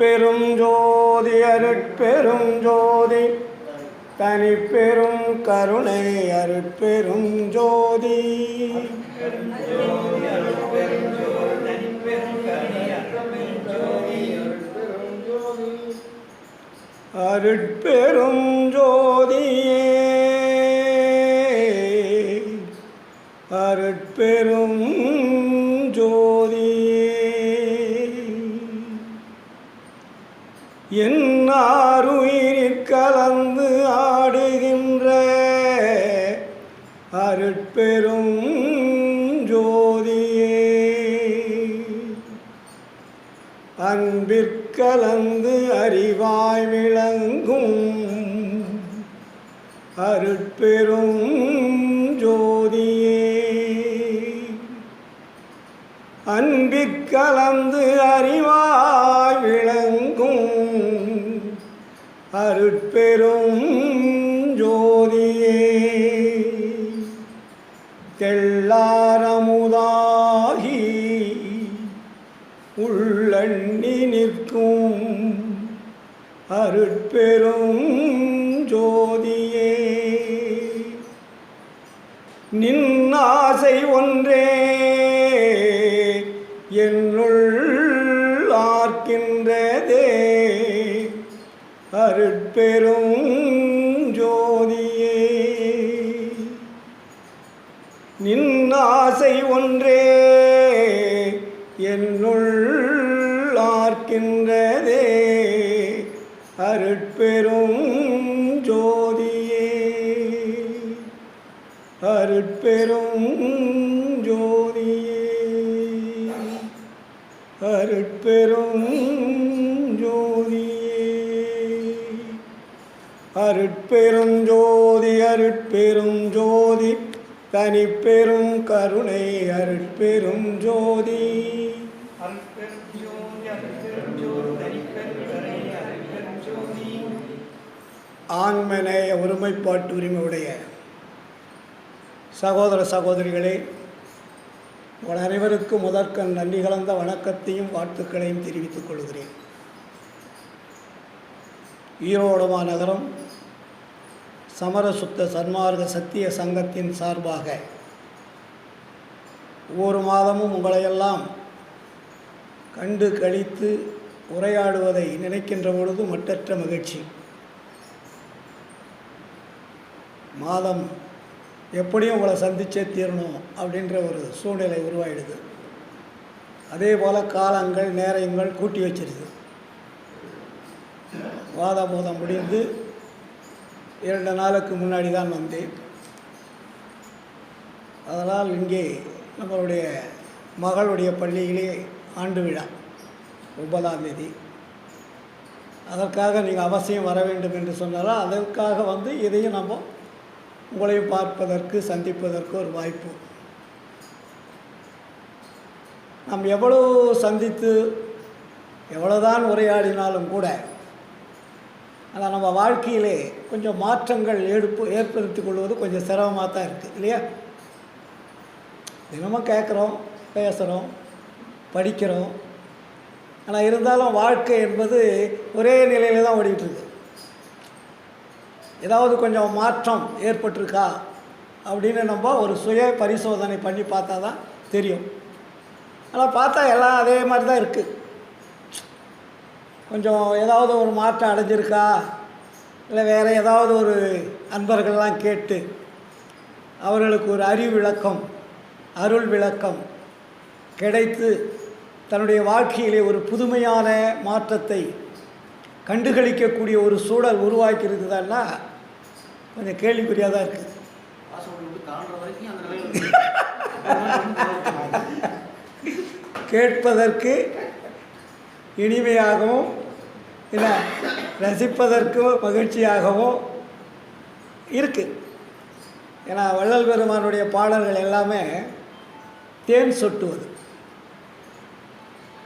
அருட்பெரும் ஜோதி அருட்பெரும் ஜோதி தனிப்பெரும் கருணை அருட்பெரும் ஜோதி அருட்பெரும் ஜோதியே அருட்பெரும் ஜோதியே என்னாருயிரிற் கலந்து ஆடுகின்ற அருட்பெரும் ஜோதியே அன்பிற்கலந்து அறிவாய் விளங்கும் அருட்பெரும் ஜோதியே அன்பிற்கலந்து அறிவாய் விளங்கும் அருட்பெரும் ஜோதியே தெள்ளாரமுதாகி உள்ளண்ணி நிற்கும் அருட்பெரும் ஜோதியே நின்னாசை ஒன்றே என்னுள் ஆர்க்கின்றதே அருட்பெரும் ஜோதியே நின்னாசை ஒன்றே என்னுள் ஆர்க்கின்றதே அருட்பெரும் ஜோதியே அருட்பெரும் ஜோதியே அருட்பெரும் ஜோதியே அருட்பெரும் ஜோதி அருட்பெரும் ஜோதி தனிப்பெரும் கருணை அருட்பெரும் ஜோதி ஆண்மநேய ஒருமைப்பாட்டு உரிமையுடைய சகோதர சகோதரிகளே, உங்கள் அனைவருக்கும் முதற்கண் நன்றி கலந்த வணக்கத்தையும் வாழ்த்துக்களையும் தெரிவித்துக் கொள்கிறேன். ஈரோடு மாநகரம் சமரசுத்த சன்மார்க்க சத்திய சங்கத்தின் சார்பாக ஒவ்வொரு மாதமும் உங்களையெல்லாம் கண்டு கழித்து உரையாடுவதை நினைக்கின்ற பொழுது மட்டற்ற மகிழ்ச்சி. மாதம் எப்படியும் உங்களை சந்திச்சே தீரணும் அப்படின்ற ஒரு சூழ்நிலை உருவாயிடுது. அதே போல் காலங்கள் நேரங்கள் கூட்டி வச்சிருது. வாதபோதம் முடிந்து 2 நாளுக்கு முன்னாடி தான் வந்தேன். அதனால் இங்கே நம்மளுடைய மகளுடைய பள்ளியிலே ஆண்டு விழா 9ஆம் தேதி. அதற்காக நீங்கள் அவசியம் வர வேண்டும் என்று சொன்னாலும் அதற்காக வந்து இதையும் நம்ம உங்களையும் பார்ப்பதற்கு சந்திப்பதற்கு ஒரு வாய்ப்பு. நாம் எவ்வளோ சந்தித்து எவ்வளோதான் உரையாடினாலும் கூட ஆனால் நம்ம வாழ்க்கையிலே கொஞ்சம் மாற்றங்கள் ஏற்படுத்தி கொள்வது கொஞ்சம் சிரமமாக தான் இருக்குது இல்லையா? தினமும் கேட்குறோம், பேசுகிறோம், படிக்கிறோம். ஆனால் இருந்தாலும் வாழ்க்கை என்பது ஒரே நிலையில் தான் ஓடிட்டுருக்கு. ஏதாவது கொஞ்சம் மாற்றம் ஏற்பட்டிருக்கா அப்படின்னு நம்ம ஒரு சுய பரிசோதனை பண்ணி பார்த்தா தான் தெரியும். ஆனால் பார்த்தா எல்லாம் அதே மாதிரி தான் இருக்குது. கொஞ்சம் ஏதாவது ஒரு மாற்றம் அடைஞ்சிருக்கா, இல்லை வேறு ஏதாவது ஒரு அன்பர்கள்லாம் கேட்டு அவர்களுக்கு ஒரு அறிவு விளக்கம், அருள் விளக்கம் கிடைத்து தன்னுடைய வாழ்க்கையிலே ஒரு புதுமையான மாற்றத்தை கண்டுகளிக்கக்கூடிய ஒரு சூழல் உருவாக்கி இருக்குதுன்னா கொஞ்சம் கேள்விக்குறியாக தான் இருக்குது. கேட்பதற்கு இனிமையாகவும் இல்லை ரசிப்பதற்கும் மகிழ்ச்சியாகவும் இருக்குது. ஏன்னா வள்ளல் பெருமானுடைய பாடல்கள் எல்லாமே தேன் சொட்டுவது.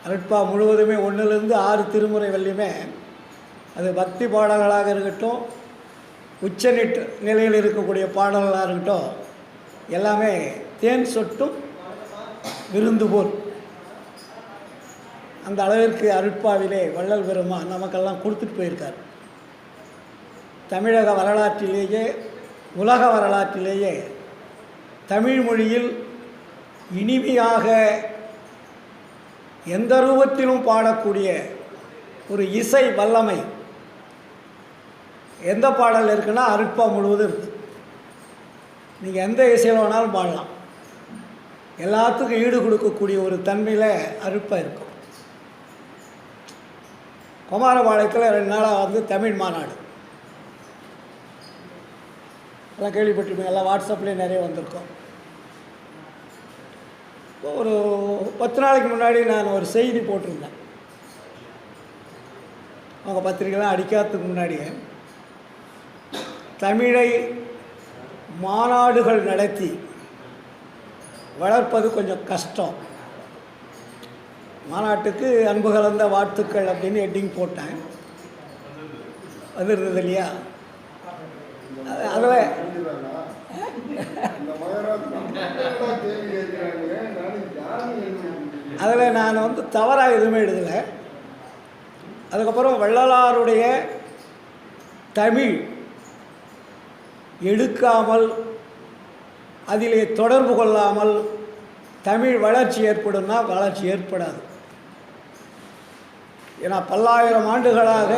அருட்பா முழுவதுமே 1லிருந்து 6 திருமுறை வரையுமே அது பக்தி பாடல்களாக இருக்கட்டும், உச்சநிட்டு நிலையில் இருக்கக்கூடிய பாடல்களாக இருக்கட்டும், எல்லாமே தேன் சொட்டும் விருந்து போல். அந்த அளவிற்கு அருட்பாவிலே வள்ளல் பெருமான் நமக்கெல்லாம் கொடுத்துட்டு போயிருக்கார். தமிழக வரலாற்றிலேயே உலக வரலாற்றிலேயே தமிழ் மொழியில் இனிமையாக எந்த ரூபத்திலும் பாடக்கூடிய ஒரு இசை வல்லமை எந்த பாடல் இருக்குன்னா அருட்பா முழுவதும் இருக்குது. நீங்கள் எந்த இசையில் வேணாலும் பாடலாம். எல்லாத்துக்கும் ஈடு கொடுக்கக்கூடிய ஒரு தன்மையில் அருட்பா இருக்கும். குமாரபாளையத்தில் 2 நாளாக வந்து தமிழ் மாநாடு எல்லாம் கேள்விப்பட்டிருப்பீங்க. எல்லாம் வாட்ஸ்அப்லேயே நிறைய வந்திருக்கோம். ஒரு 10 நாளைக்கு முன்னாடி நான் ஒரு செய்தி போட்டிருந்தேன். அவங்க பத்திரிக்கைலாம் அடிக்காததுக்கு முன்னாடியே தமிழை மாநாடுகள் நடத்தி வளர்ப்பது கொஞ்சம் கஷ்டம், மாநாட்டுக்கு அன்பு கலந்த வாழ்த்துக்கள் அப்படின்னு ஹெட்டிங் போட்டேன். வந்துருந்தது இல்லையா? அதில் அதில் நான் வந்து தவறாக எதுவுமே எழுதலை. அதுக்கப்புறம் வள்ளலாருடைய தமிழ் எடுக்காமல் அதிலே தொடர்பு கொள்ளாமல் தமிழ் வளர்ச்சி ஏற்படும்னா வளர்ச்சி ஏற்படாது. ஏன்னா பல்லாயிரம் ஆண்டுகளாக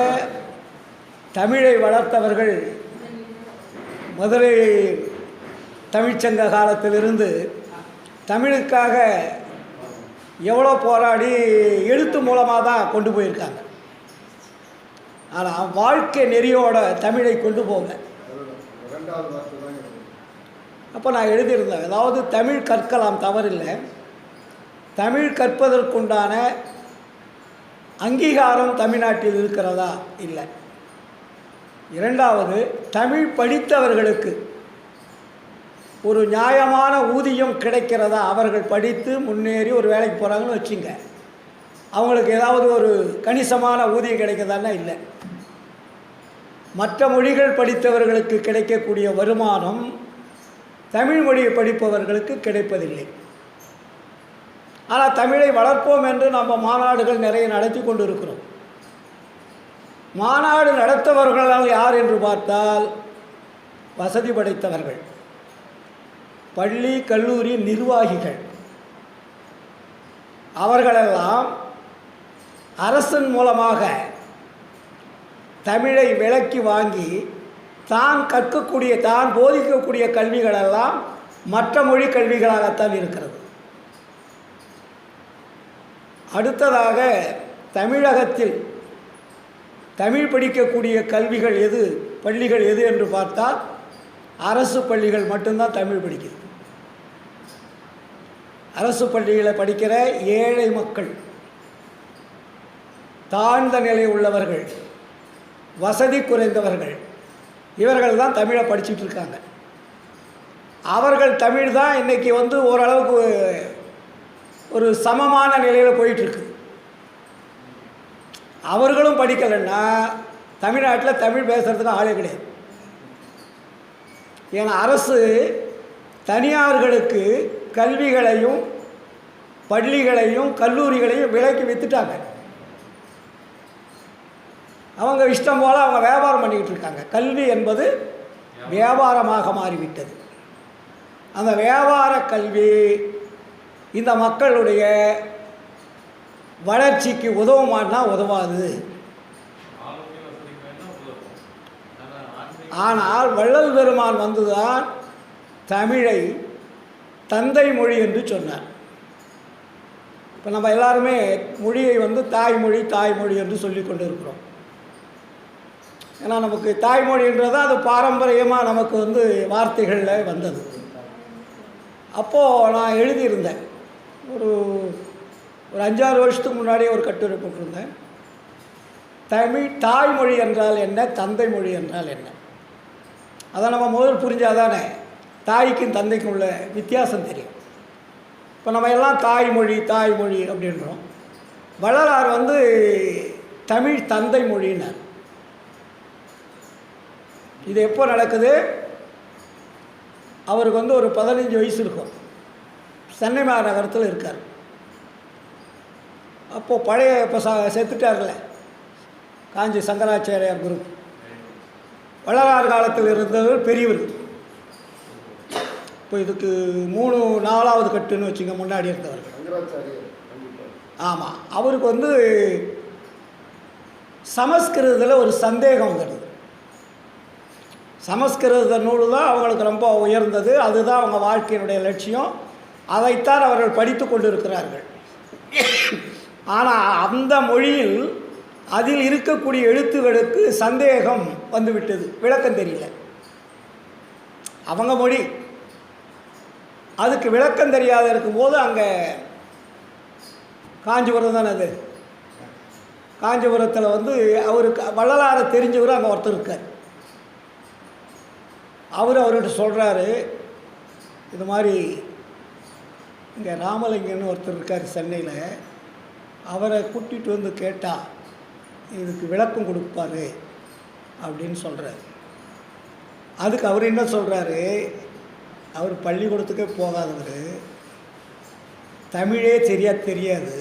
தமிழை வளர்த்தவர்கள் மதுரை தமிழ்ச்சங்க காலத்திலிருந்து தமிழுக்காக எவ்வளோ போராடி எழுத்து மூலமாக தான் கொண்டு போயிருக்காங்க. ஆனால் வாழ்க்கை நெறியோட தமிழை கொண்டு போங்க. அப்போ நான் எழுதியிருந்தேன், அதாவது தமிழ் கற்கலாம், தவறில்லை. தமிழ் கற்பதற்குண்டான அங்கீகாரம் தமிழ்நாட்டில் இருக்கிறதா? இல்லை. இரண்டாவது, தமிழ் படித்தவர்களுக்கு ஒரு நியாயமான ஊதியம் கிடைக்கிறதா? அவர்கள் படித்து முன்னேறி ஒரு வேலைக்கு போகிறாங்கன்னு வச்சுங்க, அவங்களுக்கு ஏதாவது ஒரு கணிசமான ஊதியம் கிடைக்கிறதானா? இல்லை. மற்ற மொழிகள் படித்தவர்களுக்கு கிடைக்கக்கூடிய வருமானம் தமிழ் மொழியை படிப்பவர்களுக்கு கிடைப்பதில்லை. ஆனால் தமிழை வளர்ப்போம் என்று நம்ம மாநாடுகள் நிறைய நடத்தி கொண்டு இருக்கிறோம். மாநாடு நடத்தவர்களால் யார் என்று பார்த்தால் வசதி படைத்தவர்கள், பள்ளி கல்லூரி நிர்வாகிகள். அவர்களெல்லாம் அரசின் மூலமாக தமிழை விலக்கி வாங்கி தான் கற்கக்கூடிய, தான் போதிக்கக்கூடிய கல்விகளெல்லாம் மற்ற மொழி கல்விகளாகத்தான் இருக்கிறது. அடுத்ததாக தமிழகத்தில் தமிழ் படிக்கக்கூடிய கல்விகள் எது, பள்ளிகள் எது என்று பார்த்தால் அரசு பள்ளிகள் மட்டும்தான் தமிழ் படிக்குது. அரசு பள்ளிகளை படிக்கிற ஏழை மக்கள், தாழ்ந்த நிலை உள்ளவர்கள், வசதி குறைந்தவர்கள், இவர்கள் தான் தமிழை படிச்சுட்டு இருக்காங்க. அவர்கள் தமிழ் தான் இன்றைக்கி வந்து ஓரளவுக்கு ஒரு சமமான நிலையில் போயிட்டுருக்கு. அவர்களும் படிக்கலைன்னா தமிழ்நாட்டில் தமிழ் பேசுகிறதுக்கு ஆளே கிடையாது. ஏன்னா அரசு தனியார்களுக்கு கல்விகளையும் பள்ளிகளையும் கல்லூரிகளையும் விலைக்கு விற்றுட்டாங்க. அவங்க இஷ்டம் போல் அவங்க வியாபாரம் பண்ணிக்கிட்டு இருக்காங்க. கல்வி என்பது வியாபாரமாக மாறிவிட்டது. அந்த வியாபார கல்வி இந்த மக்களுடைய வளர்ச்சிக்கு உதவுமானா உதவாது. ஆனால் வள்ளல் பெருமான் வந்துதான் தமிழை தந்தை மொழி என்று சொன்னார். இப்போ நம்ம எல்லாருமே மொழியை வந்து தாய்மொழி தாய்மொழி என்று சொல்லி கொண்டு இருக்கிறோம். ஏன்னா நமக்கு தாய்மொழின்றது அது பாரம்பரியமாக நமக்கு வந்து வார்த்தைகளில் வந்தது. அப்போது நான் எழுதியிருந்தேன், ஒரு 5-6 வருஷத்துக்கு முன்னாடியே ஒரு கட்டுரை போட்டிருந்தேன். தமிழ் தாய்மொழி என்றால் என்ன, தந்தை மொழி என்றால் என்ன? அதை நம்ம முதல் புரிஞ்சாதானே தாய்க்கும் தந்தைக்கும் உள்ள வித்தியாசம் தெரியும். இப்போ நம்ம எல்லாம் தாய்மொழி தாய்மொழி அப்படின்றோம். வள்ளலார் வந்து தமிழ் தந்தை மொழின்னார். இது எப்போ நடக்குது? அவருக்கு வந்து ஒரு 15 வயசு இருக்கும். சென்னை மாநகரத்தில் இருக்கார். அப்போது பழைய இப்போ செத்துட்டார்ல காஞ்சி சங்கராச்சாரியார் குரு, வள்ளலார் காலத்தில் இருந்தவர் பெரியவர். இப்போ இதுக்கு 4வது கட்டுன்னு வச்சுங்க, முன்னாடி இருந்தவர்கள். ஆமாம், அவருக்கு வந்து சமஸ்கிருதத்தில் ஒரு சந்தேகம் வந்துடுது. சமஸ்கிருத நூல் தான் அவங்களுக்கு ரொம்ப உயர்ந்தது, அதுதான் அவங்க வாழ்க்கையினுடைய லட்சியம், அதைத்தான் அவர்கள் படித்து கொண்டு இருக்கிறார்கள். ஆனால் அந்த மொழியில் அதில் இருக்கக்கூடிய எழுத்துகளுக்கு சந்தேகம் வந்துவிட்டது, விளக்கம் தெரியல. அவங்க மொழி, அதுக்கு விளக்கம் தெரியாத இருக்கும்போது அங்கே காஞ்சிபுரம் தானே அது, காஞ்சிபுரத்தில் வந்து அவருக்கு வள்ளலாரை தெரிஞ்சவர் அங்கே ஒருத்தர் இருக்கார். அவர்கிட்ட சொல்கிறாரு, இது மாதிரி இங்கே ராமலிங்கன்னு ஒருத்தர் இருக்கார் சென்னையில், அவரை கூட்டிகிட்டு வந்து கேட்டால் இதுக்கு விளக்கம் கொடுப்பாரு அப்படின்னு சொல்கிறார். அதுக்கு அவர் என்ன சொல்கிறாரு, அவர் பள்ளிக்கூடத்துக்கே போகாதவர், தமிழே தெரியாது,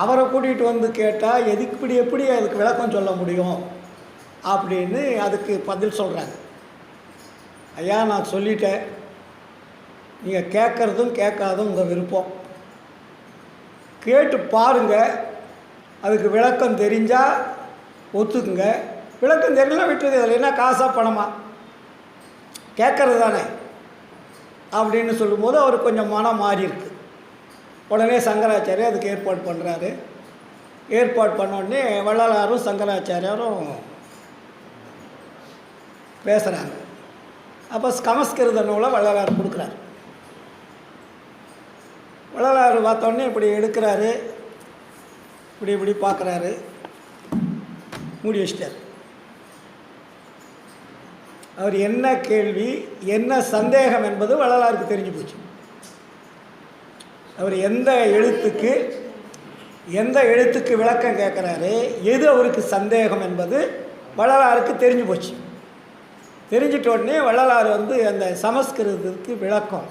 அவரை கூட்டிகிட்டு வந்து கேட்டால் எப்படி அதுக்கு விளக்கம் சொல்ல முடியும் அப்படின்னு அதுக்கு பதில் சொல்கிறாங்க. ஐயா, நான் சொல்லிட்டேன், நீங்கள் கேட்குறதும் கேட்காதும் உங்கள் விருப்பம், கேட்டு பாருங்கள், அதுக்கு விளக்கம் தெரிஞ்சால் ஒத்துக்குங்க, விளக்கம் தெரியலாம் விட்டுறது, அதில் என்ன காசா பணமா, கேட்குறது தானே அப்படின்னு சொல்லும்போது அவர் கொஞ்சம் மனம் மாறி இருக்கு. உடனே சங்கராச்சாரியார் அதுக்கு ஏற்பாடு பண்ணுறாரு. ஏற்பாடு பண்ணோடனே வள்ளலாரும் சங்கராச்சாரியாரும் பேசுகிறாங்க. அப்போ சமஸ்கிருத நூலை வள்ளலார் கொடுக்குறாரு. வள்ளலார் பார்த்தோன்னே இப்படி எடுக்கிறாரு, இப்படி பார்க்குறாரு, மூடி வச்சிட்டார். அவர் என்ன கேள்வி, என்ன சந்தேகம் என்பது வள்ளலாருக்கு தெரிஞ்சு போச்சு. அவர் எந்த எழுத்துக்கு விளக்கம் கேட்குறாரு, எது அவருக்கு சந்தேகம் என்பது வள்ளலாருக்கு தெரிஞ்சு போச்சு. தெரிஞ்சிட்ட உடனே வள்ளலார் வந்து அந்த சமஸ்கிருதத்துக்கு விளக்கம்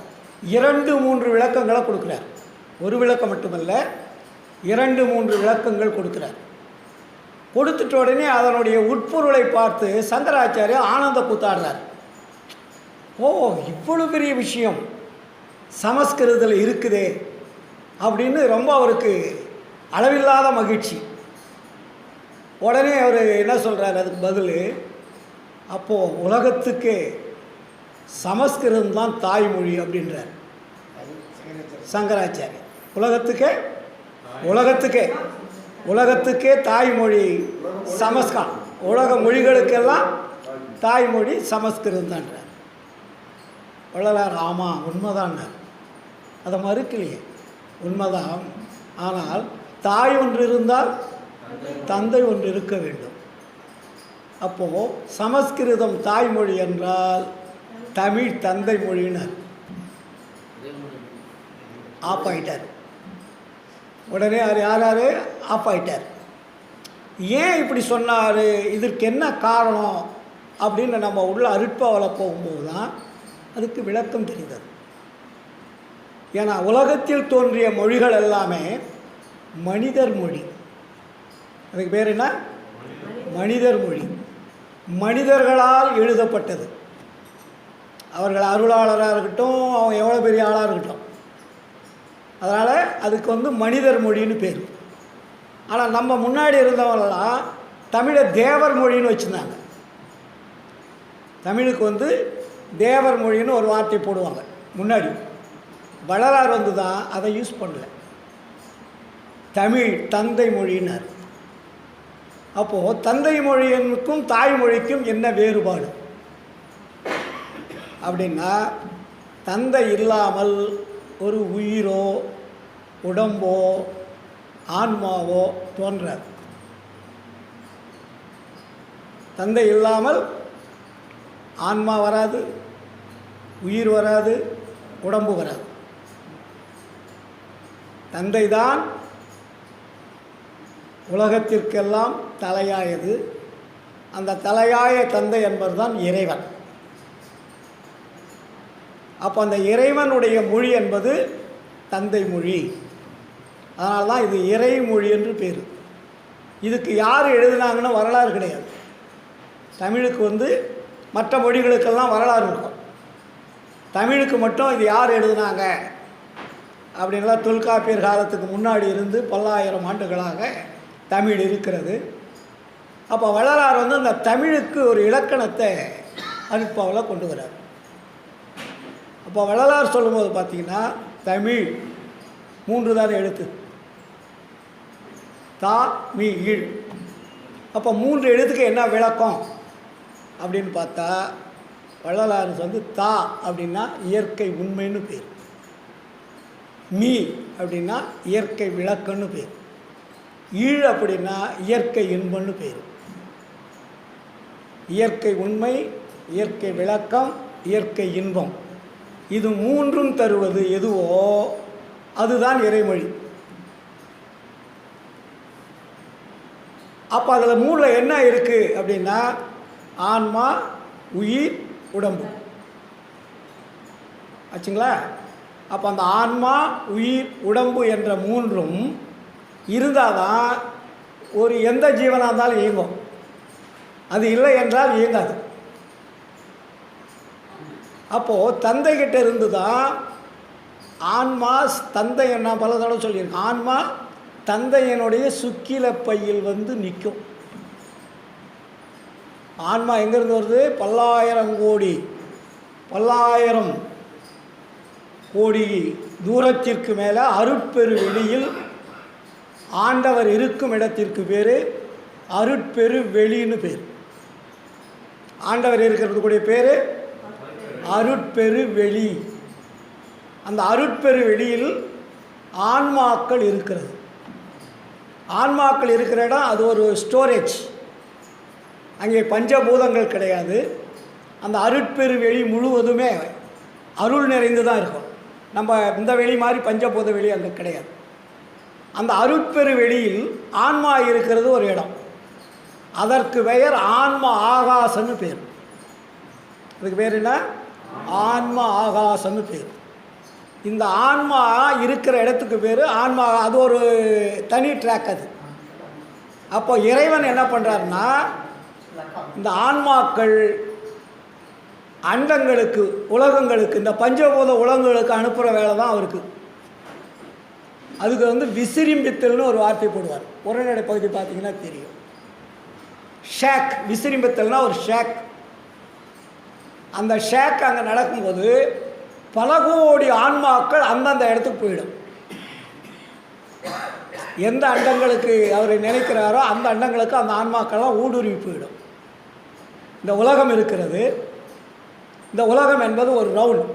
2-3 விளக்கங்களை கொடுக்குறார். ஒரு விளக்கம் மட்டுமல்ல, 2-3 விளக்கங்கள் கொடுக்குறார். கொடுத்துட்ட உடனே அதனுடைய உட்பொருளை பார்த்து சங்கராச்சாரியார் ஆனந்த கூத்தாடுறார். ஓ, இவ்வளவு பெரிய விஷயம் சமஸ்கிருதத்தில் இருக்குதே அப்படின்னு ரொம்ப அவருக்கு அளவில்லாத மகிழ்ச்சி. உடனே அவர் என்ன சொல்கிறார், அதுக்கு பதில், அப்போது உலகத்துக்கே சமஸ்கிருதம் தான் தாய்மொழி அப்படின்றார் சங்கராச்சாரியர். உலகத்துக்கே தாய்மொழி சமஸ்கிருதம், உலக மொழிகளுக்கெல்லாம் தாய்மொழி சமஸ்கிருதம் தான்றார். வள்ளலார் ஆமாம் உண்மைதான்னார். அதை மறுக்கலையே, உண்மைதான். ஆனால் தாய் ஒன்று இருந்தால் தந்தை ஒன்று இருக்க வேண்டும். அப்போது சமஸ்கிருதம் தாய்மொழி என்றால் தமிழ் தந்தை மொழியினர் ஆஃப் ஆகிட்டார். உடனே யார் ஆஃப் ஆகிட்டார். ஏன் இப்படி சொன்னார், இதற்கு என்ன காரணம் அப்படின்னு நம்ம உள்ள அருட்பாவலை போகும்போது தான் அதுக்கு விளக்கம் தெரிந்தது. ஏன்னா உலகத்தில் தோன்றிய மொழிகள் எல்லாமே மனிதர் மொழி. அதுக்கு பேர் என்ன, மனிதர் மொழி, மனிதர்களால் எழுதப்பட்டது. அவர்கள் அருளாளராக இருக்கட்டும், அவங்க எவ்வளோ பெரிய ஆளாக இருக்கட்டும், அதனால் அதுக்கு வந்து மனிதர் மொழின்னு பேர். ஆனால் நம்ம முன்னாடி இருந்தவங்களாம் தமிழை தேவர் மொழின்னு வச்சுருந்தாங்க. தமிழுக்கு வந்து தேவர் மொழின்னு ஒரு வார்த்தை போடுவாங்க முன்னாடி. வள்ளலார் வந்து தான் அதை யூஸ் பண்ணல, தமிழ் தந்தை மொழியினர். அப்போது தந்தை மொழிக்கும் தாய்மொழிக்கும் என்ன வேறுபாடு அப்படின்னா, தந்தை இல்லாமல் ஒரு உயிரோ உடம்போ ஆன்மாவோ தோன்றாது. தந்தை இல்லாமல் ஆன்மா வராது, உயிர் வராது, உடம்பு வராது. தந்தை தான் உலகத்திற்கெல்லாம் தலையாயது. அந்த தலையாய தந்தை என்பதுதான் இறைவன். அப்போ அந்த இறைவனுடைய மொழி என்பது தந்தை மொழி. அதனால தான் இது இறைமொழி என்று பேர். இதுக்கு யார் எழுதுனாங்கன்னு வரலாறு கிடையாது. தமிழுக்கு மற்ற மொழிகளுக்கெல்லாம் வரலாறு இருக்கும். தமிழுக்கு மட்டும் இது யார் எழுதுனாங்க அப்படின்லாம் தொல்காப்பியர் காலத்துக்கு முன்னாடி இருந்து பல்லாயிரம் ஆண்டுகளாக தமிழ் இருக்கிறது. அப்போ வள்ளலார் இந்த தமிழுக்கு ஒரு இலக்கணத்தை அருட்பாவில் கொண்டு வரார். அப்போ வள்ளலார் சொல்லும்போது பார்த்திங்கன்னா தமிழ் 3 தான் எழுத்து, தா மீ ஈழ். அப்போ 3 எழுத்துக்கு என்ன விளக்கம் அப்படின்னு பார்த்தா வள்ளலார் தா அப்படின்னா இயற்கை உண்மைன்னு பேர், மீ அப்படின்னா இயற்கை விளக்கம்னு பேர், ஈழ் அப்படின்னா இயற்கை இன்பம்னு பேர். இயற்கை உண்மை, இயற்கை விளக்கம், இயற்கை இன்பம், இது 3ம் தருவது எதுவோ அதுதான் இறைமொழி. அப்போ அதில் 3ல் என்ன இருக்குது அப்படின்னா ஆன்மா, உயிர், உடம்பு ஆச்சுங்களா. அப்போ அந்த ஆன்மா, உயிர், உடம்பு என்ற 3ம் இருந்தால் தான் ஒரு எந்த ஜீவனாக இருந்தாலும் இயங்கும். அது இல்லை என்றால் இயங்காது. அப்போது தந்தைகிட்ட இருந்து தான் ஆன்மா, தந்தை நான் பல தடவை சொல்லியிருக்கேன், ஆன்மா தந்தையனுடைய சுக்கில பையில் நிற்கும். ஆன்மா எங்கேருந்து வருது? பல்லாயிரம் கோடி தூரத்திற்கு மேலே அருட்பெரு வெளியில் ஆண்டவர் இருக்கும் இடத்திற்கு பேர் அருட்பெரு வெளின்னு பேர். ஆண்டவர் இருக்கிறது கூடிய பேர் அருட்பெரு வெளி. அந்த அருட்பெரு வெளியில் ஆன்மாக்கள் இருக்கிறது. ஆன்மாக்கள் இருக்கிற இடம் அது ஒரு ஸ்டோரேஜ். அங்கே பஞ்சபூதங்கள் கிடையாது. அந்த அருட்பெரு வெளி முழுவதுமே அருள் நிறைந்து தான் இருக்கும். நம்ம இந்த வெளி மாதிரி பஞ்சபூத வெளி அங்கே கிடையாது. அந்த அருட்பெரு வெளியில் ஆன்மா இருக்கிறது ஒரு இடம். அதற்கு பெயர் ஆன்ம ஆகாசன்னு பேர். அதுக்கு பேர் என்ன? ஆன்ம ஆகாசன்னு பேர். இந்த ஆன்மா இருக்கிற இடத்துக்கு பேர் ஆன்மா. அது ஒரு தனி ட்ராக் அது. அப்போ இறைவன் என்ன பண்ணுறாருன்னா இந்த ஆன்மாக்கள் அண்டங்களுக்கு, உலகங்களுக்கு, இந்த பஞ்சபூத உலகங்களுக்கு அனுப்புகிற வேலை தான் அவருக்கு. அதுக்கு விசிறிம்பித்தல்னு ஒரு வார்த்தை போடுவார். உரைநடை பகுதி பார்த்தீங்கன்னா தெரியும். ஷேக், விசிறிம்பித்தல்னா ஒரு ஷேக். அந்த ஷேக் அங்கே நடக்கும்போது பல கோடி ஆன்மாக்கள் அந்தந்த இடத்துக்கு போயிடும். எந்த அண்டங்களுக்கு அவர் நினைக்கிறாரோ அந்த அண்டங்களுக்கு அந்த ஆன்மாக்கள்லாம் ஊடுருவி போயிடும். இந்த உலகம் இருக்கிறது. இந்த உலகம் என்பது ஒரு ரவுண்ட்.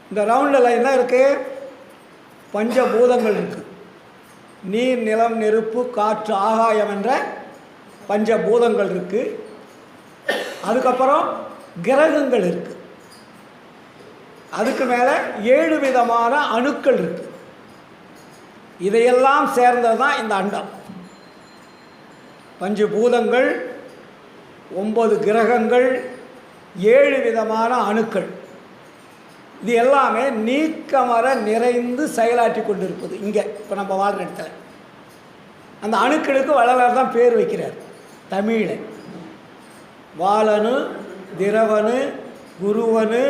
இந்த ரவுண்டில் என்ன இருக்குது? பஞ்சபூதங்கள் இருக்குது. நீர், நிலம், நெருப்பு, காற்று, ஆகாயம் என்ற பஞ்சபூதங்கள் இருக்குது. அதுக்கப்புறம் கிரகங்கள் இருக்குது. அதுக்கு மேலே 7 விதமான அணுக்கள் இருக்குது. இதையெல்லாம் சேர்ந்தது தான் இந்த அண்டம். பஞ்சபூதங்கள், 9 கிரகங்கள், 7 விதமான அணுக்கள், இது எல்லாமே நீக்கமர நிறைந்து செயலாற்றி கொண்டிருப்பது இங்கே இப்போ நம்ம வாழ்கிற இடத்துல. அந்த அணுக்களுக்கு வள்ளலார் தான் பேர் வைக்கிறார் தமிழில். வாளனு, திரவனு, குருவனு,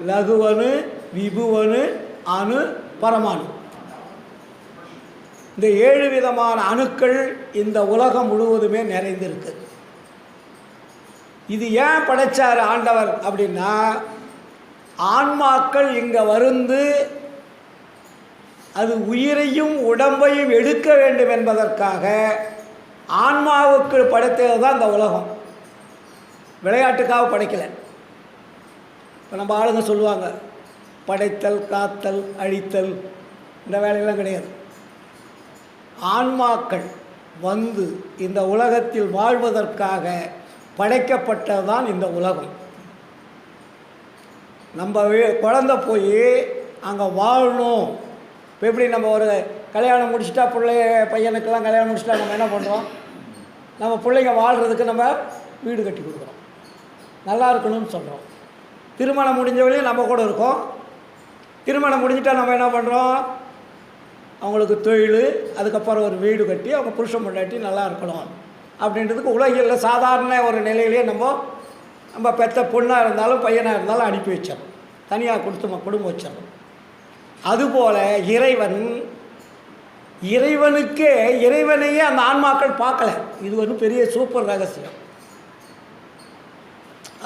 லகுவனு, விபுவனு, அணு, பரமாணு. இந்த 7 விதமான அணுக்கள் இந்த உலகம் முழுவதுமே நிறைந்திருக்கு. இது ஏன் படைச்சார் ஆண்டவர் அப்படின்னா, ஆன்மாக்கள் இங்கே வந்து அது உயிரையும் உடம்பையும் எடுக்க வேண்டும் என்பதற்காக ஆன்மாவுக்கு படைத்தது தான் இந்த உலகம். விளையாட்டுக்காக படைக்கலை. இப்போ நம்ம ஆளுங்க சொல்லுவாங்க படைத்தல், காத்தல், அழித்தல், இந்த வேலையெல்லாம் கிடையாது. ஆன்மாக்கள் வந்து இந்த உலகத்தில் வாழ்வதற்காக படைக்கப்பட்டது தான் இந்த உலகம். நம்ம குழந்தை போய் அங்கே வாழணும். இப்போ எப்படி நம்ம ஒரு கல்யாணம் முடிச்சுட்டா பையனுக்கெல்லாம் கல்யாணம் முடிச்சுட்டா நம்ம என்ன பண்ணுறோம்? நம்ம பிள்ளைங்க வாழ்கிறதுக்கு நம்ம வீடு கட்டி கொடுக்குறோம், நல்லா இருக்கணும்னு சொல்கிறோம். திருமணம் முடிஞ்ச வரையும் நம்ம கூட இருக்கோம். திருமணம் முடிஞ்சிட்டா நம்ம என்ன பண்ணுறோம்? அவங்களுக்கு தொழில், அதுக்கப்புறம் ஒரு வீடு கட்டி அவங்க புருஷன் பொண்டாட்டி நல்லா இருக்கணும் அப்படின்றதுக்கு உலகில் சாதாரண ஒரு நிலையிலே நம்ம பெற்ற பொண்ணாக இருந்தாலும் பையனாக இருந்தாலும் அனுப்பி வச்சிடறோம், தனியாக குடும்பம் வச்சிடறோம். அதுபோல் இறைவனையே அந்த ஆன்மாக்கள் பார்க்கல. இது ஒரு பெரிய சூப்பர் ரகசியம்.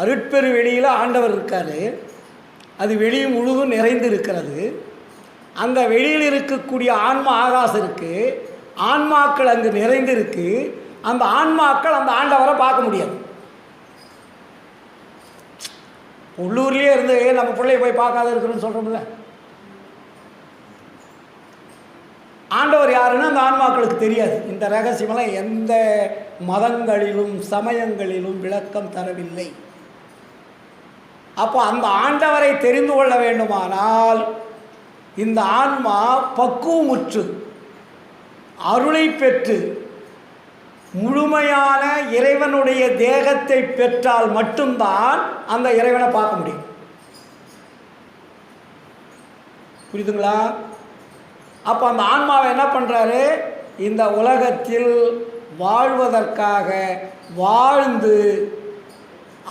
அருட்பெரு வெளியில் ஆண்டவர் இருக்கார், அது வெளி முழுதும் நிறைந்து இருக்கிறது. அந்த வெளியில் இருக்கக்கூடிய ஆன்மா ஆகாசம் இருக்குது, ஆன்மாக்கள் அங்கு நிறைந்து இருக்கு. அந்த ஆன்மாக்கள் அந்த ஆண்டவரை பார்க்க முடியாது. உள்ளூர்லேயே இருந்து நம்ம பிள்ளைய போய் பார்க்காத இருக்கிறோன்னு சொல்கிறோம்ல, ஆண்டவர் யாருன்னு அந்த ஆன்மாக்களுக்கு தெரியாது. இந்த ரகசியமெல்லாம் எந்த மதங்களிலும் சமயங்களிலும் விளக்கம் தரவில்லை. அப்போ அந்த ஆண்டவரை தெரிந்து கொள்ள வேண்டுமானால் இந்த ஆன்மா பக்குவமுற்று அருளை பெற்று முழுமையான இறைவனுடைய தேகத்தை பெற்றால் மட்டும்தான் அந்த இறைவனை பார்க்க முடியும். புரியுதுங்களா? அப்போ அந்த ஆன்மாவை என்ன பண்ணுறாரு, இந்த உலகத்தில் வாழ்வதற்காக வாழ்ந்து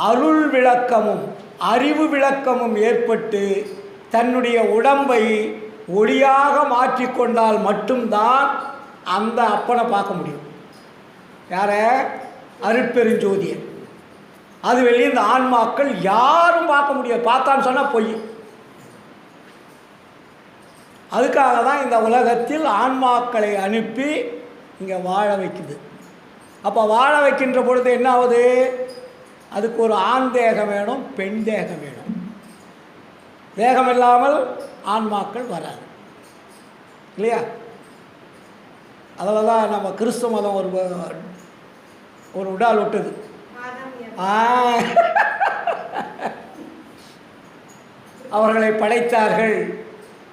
அருள் விளக்கமும் அறிவு விளக்கமும் ஏற்பட்டு தன்னுடைய உடம்பை ஒளியாக மாற்றிக்கொண்டால் மட்டும்தான் அந்த அப்பனை பார்க்க முடியும். யார? அருட்பெருஞ்சோதியை. அது வெளியே இந்த ஆன்மாக்கள் யாரும் பார்க்க முடியாது. பார்த்தான்னு சொன்னால் பொய். அதுக்காக தான் இந்த உலகத்தில் ஆன்மாக்களை அனுப்பி இங்கே வாழ வைக்குது. அப்போ வாழ வைக்கின்ற பொழுது என்ன ஆகுது, அதுக்கு ஒரு ஆண் தேகம் வேணும், பெண் தேகம் வேணும். தேகம் இல்லாமல் ஆன்மாக்கள் வராது இல்லையா? அதில் தான் நம்ம கிறிஸ்துவ மதம் ஒரு உடால் விட்டது. அவர்களை படைத்தார்கள்,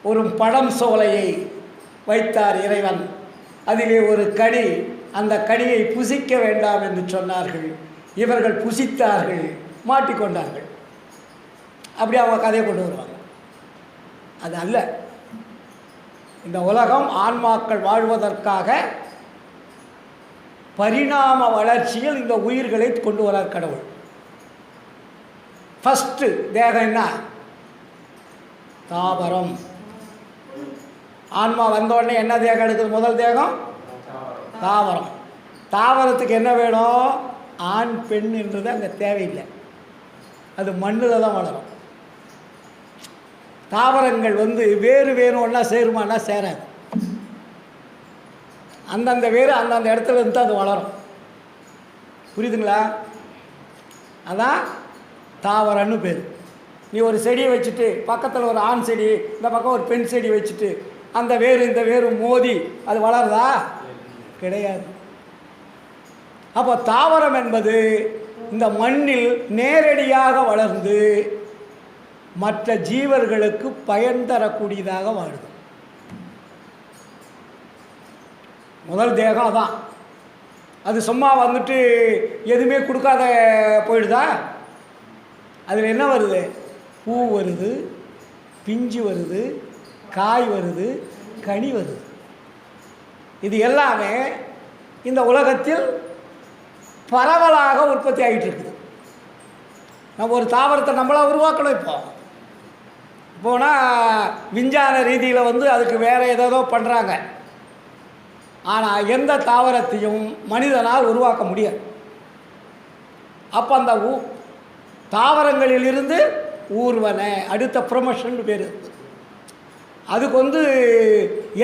ஒரு பழம் சோலையை வைத்தார் இறைவன், அதிலே ஒரு கனி, அந்த கனியை புசிக்க வேண்டாம் என்று சொன்னார்கள். இவர்கள் புசித்தார்கள், மாட்டிக்கொண்டார்கள். அப்படி அவங்க கதையை கொண்டு வருவாங்க. அது அல்ல. இந்த உலகம் ஆன்மாக்கள் வாழ்வதற்காக பரிணாம வளர்ச்சியில் இந்த உயிர்களை கொண்டு வரார் கடவுள். ஃபஸ்ட்டு தேகம் என்ன? தாவரம். ஆன்மா வந்தோடனே என்ன தேகம் எடுக்குது? முதல் தேகம் தாவரம். தாவரத்துக்கு என்ன வேணும்? ஆண் பெண் என்றது அங்கே தேவையில்லை, அது மண்ணில் தான் வளரும். தாவரங்கள் வேறு வேறு ஒன்றா சேருமானா சேராது. அந்தந்த வேறு அந்தந்த இடத்துல இருந்து அது வளரும். புரியுதுங்களா? அதான் தாவரன்னு பேர். நீ ஒரு செடியை வச்சுட்டு பக்கத்தில் ஒரு ஆண் செடி, இந்த பக்கம் ஒரு பெண் செடி வச்சுட்டு அந்த வேறு இந்த வேறு மோதி அது வளருதா? கிடையாது. அப்போ தாவரம் என்பது இந்த மண்ணில் நேரடியாக வளர்ந்து மற்ற ஜீவர்களுக்கு பயன் தரக்கூடியதாக வாழுது. முதல் தேகம் அதான். அது சும்மா எதுவுமே கொடுக்காத போயிடுதா? அதில் என்ன வருது? பூ வருது, பிஞ்சு வருது, காய் வருது, கனி வருது. இது எல்லாமே இந்த உலகத்தில் பரவலாக உற்பத்தி ஆகிட்டு இருக்குது. நம்ம ஒரு தாவரத்தை நம்மளாக உருவாக்கணும். இப்போனால் விஞ்ஞான ரீதியில் அதுக்கு வேறு ஏதோ பண்ணுறாங்க. ஆனால் எந்த தாவரத்தையும் மனிதனால் உருவாக்க முடியாது. அப்போ அந்த தாவரங்களிலிருந்து ஊர்வன அடுத்த ப்ரொமோஷன் பேர். அதுக்கு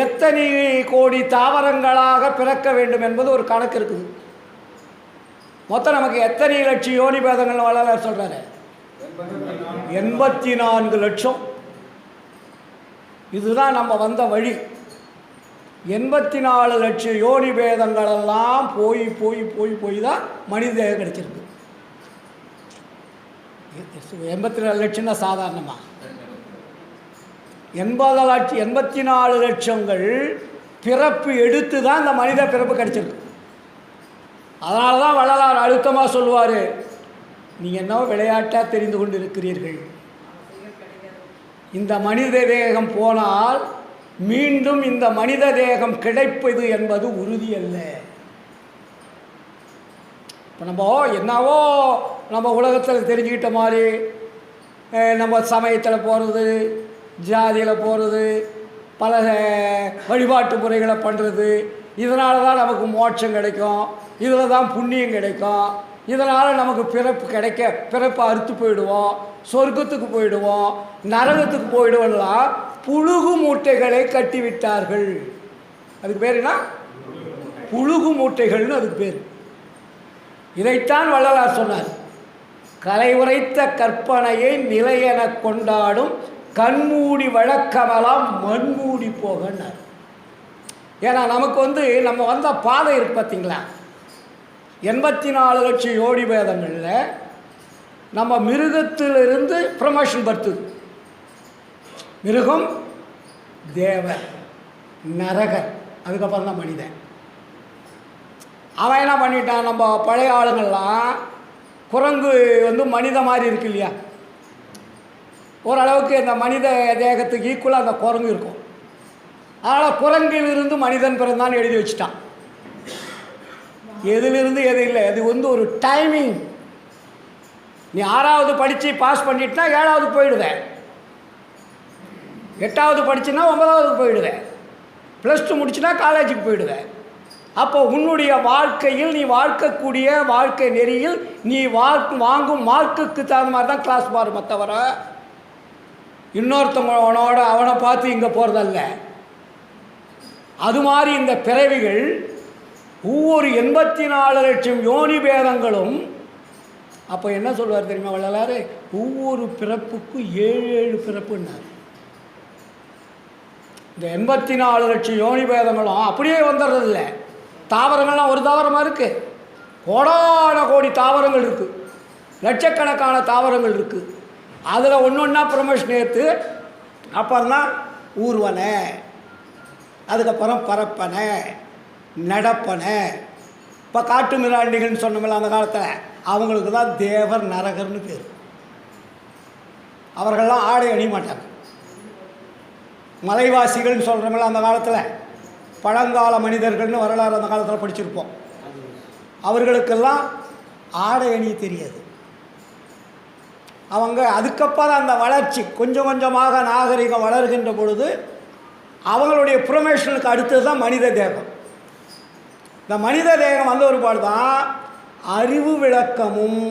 எத்தனை கோடி தாவரங்களாக பிறக்க வேண்டும் என்பது ஒரு கணக்கு இருக்குது. மொத்தம் நமக்கு எத்தனை லட்சம் யோனி பேதங்கள் வளர சொல்கிறாரு? 84 லட்சம். இதுதான் நம்ம வந்த வழி. 84 லட்சம் யோனி பேதங்களெல்லாம் போய் போய் போய் போய் தான் மனித தேகம் கிடைச்சிருக்கு. 84 லட்சம் தான் சாதாரணமாக. 84 லட்சங்கள் பிறப்பு எடுத்து தான் இந்த மனித பிறப்பு கிடைச்சிருக்கு. அதனால தான் வள்ளலார் அழுத்தமாக சொல்லுவார், நீங்கள் என்னவோ விளையாட்டாக தெரிந்து கொண்டு இருக்கிறீர்கள். இந்த மனித தேகம் போனால் மீண்டும் இந்த மனித தேகம் கிடைப்பது என்பது உறுதியல்ல. இப்போ நம்ம என்னவோ நம்ம உலகத்தில் தெரிஞ்சுக்கிட்ட மாதிரி நம்ம சமயத்தில் போகிறது, ஜாதியில் போகிறது, பல வழிபாட்டு முறைகளை பண்ணுறது, இதனால தான் நமக்கு மோட்சம் கிடைக்கும், இதில் தான் புண்ணியம் கிடைக்கும், இதனால் நமக்கு பிறப்பு அறுத்து போயிடுவோம், சொர்க்கத்துக்கு போயிடுவோம், நரகத்துக்கு போயிடுவோம்லாம் புழுகு மூட்டைகளை கட்டிவிட்டார்கள். அதுக்கு பேர் என்ன? புழுகு மூட்டைகள்னு அதுக்கு பேர். இதைத்தான் வள்ளலார் சொன்னார். கலை உரைத்த கற்பனையை நிலையென கொண்டாடும் கண்மூடி வழக்கமெல்லாம் மண்மூடி போகன்னார். ஏன்னா நமக்கு நம்ம வந்த பாதை இருக்கு பார்த்தீங்களா, 84 லட்சம் யோடி பேதங்களில் நம்ம மிருகத்திலிருந்து ப்ரமோஷன் படுத்துது. மிருகம், தேவர், நரகர், அதுக்கப்புறம் தான் மனிதன். அவன் என்ன பண்ணிட்டான், நம்ம பழைய ஆளுங்கள்லாம் குரங்கு மனித மாதிரி இருக்கு இல்லையா, ஓரளவுக்கு இந்த மனித தேகத்துக்கு ஈக்குவலாக அந்த குரங்கு இருக்கும். அதனால் குரங்கிலிருந்து மனிதன் பிறந்தான் எழுதி வச்சுட்டான். எதிலிருந்து எது இல்லை, அது ஒரு டைமிங். நீ 6வது படித்து பாஸ் பண்ணிட்டுனா 7வது போயிடுவேன், 8வது படிச்சுன்னா 9வது போயிடுவேன், +2 முடிச்சுன்னா காலேஜுக்கு போயிடுவேன். அப்போ உன்னுடைய வாழ்க்கையில் நீ வாழ்க்கக்கூடிய வாழ்க்கை நெறியில் நீ வாங்கும் மார்க்குக்கு தகுந்த மாதிரி தான் கிளாஸ் மாறுமே தவிர இன்னொருத்தவனோட அவனை பார்த்து இங்கே போகிறதல்ல. அது மாதிரி இந்த பிறவிகள் ஒவ்வொரு 84 லட்சம் யோனி பேதங்களும். அப்போ என்ன சொல்வார் தெரியுமா வள்ளலார்? ஒவ்வொரு பிறப்புக்கும் 7 பிறப்புன்னார். இந்த 84 லட்சம் யோனி பேதங்களும் அப்படியே வந்துடுறதில்ல. தாவரங்கள்லாம் ஒரு தாவரமாக இருக்குது, கோடான கோடி தாவரங்கள் இருக்குது, லட்சக்கணக்கான தாவரங்கள் இருக்குது. அதில் ஒன்றா ப்ரமோஷன் ஏற்று அப்புறம் தான் ஊர்வனை, அதுக்கப்புறம் பரப்பனை, நடப்பனை. இப்போ காட்டு மிராண்டிகள்னு சொன்னோம்ல அந்த காலத்தில், அவங்களுக்கு தான் தேவர் நரகர்னு பேர். அவர்கள்லாம் ஆடை அணிய மாட்டாங்க. மலைவாசிகள்னு சொல்கிறோம்ல அந்த காலத்தில், பழங்கால மனிதர்கள்னு வரலாறு அந்த காலத்தில் படிச்சிருப்போம். அவர்களுக்கெல்லாம் ஆடை அணிய தெரியாது. அவங்க அதுக்கப்புறம் அந்த வளர்ச்சி கொஞ்சம் கொஞ்சமாக நாகரிகம் வளர்கின்ற பொழுது அவங்களுடைய ப்ரொமோஷனுக்கு அடுத்தது தான் மனித தேகம். இந்த மனித தேகம் வந்த ஒரு பாடு தான் அறிவு விளக்கமும்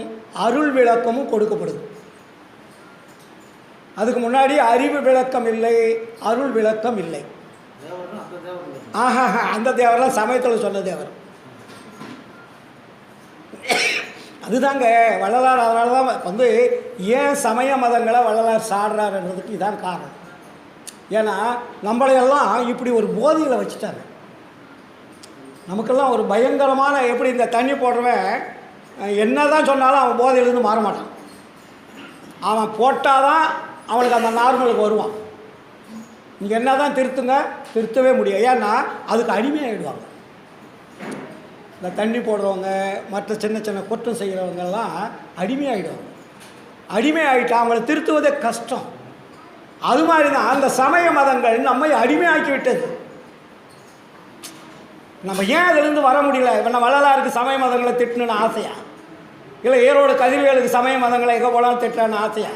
அருள் விளக்கமும் கொடுக்கப்படுது. அதுக்கு முன்னாடி அறிவு விளக்கம் இல்லை, அருள் விளக்கம் இல்லை. அந்த தேவரெலாம் சமயத்தில் சொன்ன தேவர் அதுதாங்க வள்ளலார். அதனால தான் ஏன் சமய மதங்களை வள்ளலார் சாடுறாருன்றதுக்கு இதான் காரணம். ஏன்னா நம்மளையெல்லாம் இப்படி ஒரு போதையில் வச்சுட்டாங்க. நமக்கெல்லாம் ஒரு பயங்கரமான, எப்படி இந்த தண்ணி போடுறவன் என்ன தான் சொன்னாலும் அவன் போதையிலேருந்து மாற மாட்டான். அவன் போட்டால் தான் அவனுக்கு அந்த நார்மலுக்கு வருவான். நீங்கள் என்ன தான் திருத்தவே முடியும். ஏன்னா அதுக்கு அடிமையாகிடுவாங்க. இந்த தண்ணி போடுறவங்க, மற்ற சின்ன சின்ன குற்றம் செய்கிறவங்கெல்லாம் அடிமையாகிடுவாங்க. அடிமையாகிட்டா அவங்கள திருத்துவதே கஷ்டம். அது மாதிரி தான் அந்த சமய மதங்கள் நம்மை அடிமையாக்கி விட்டது. நம்ம ஏன் அதிலிருந்து வர முடியல? இப்போ நான் வள்ளலாருக்கு சமய மதங்களை திட்டணுன்னு ஆசையா, இல்லை ஈரோடு கதிர்வேலுக்கு சமய மதங்களை எங்கே போகலான்னு திட்டான்னு ஆசையா?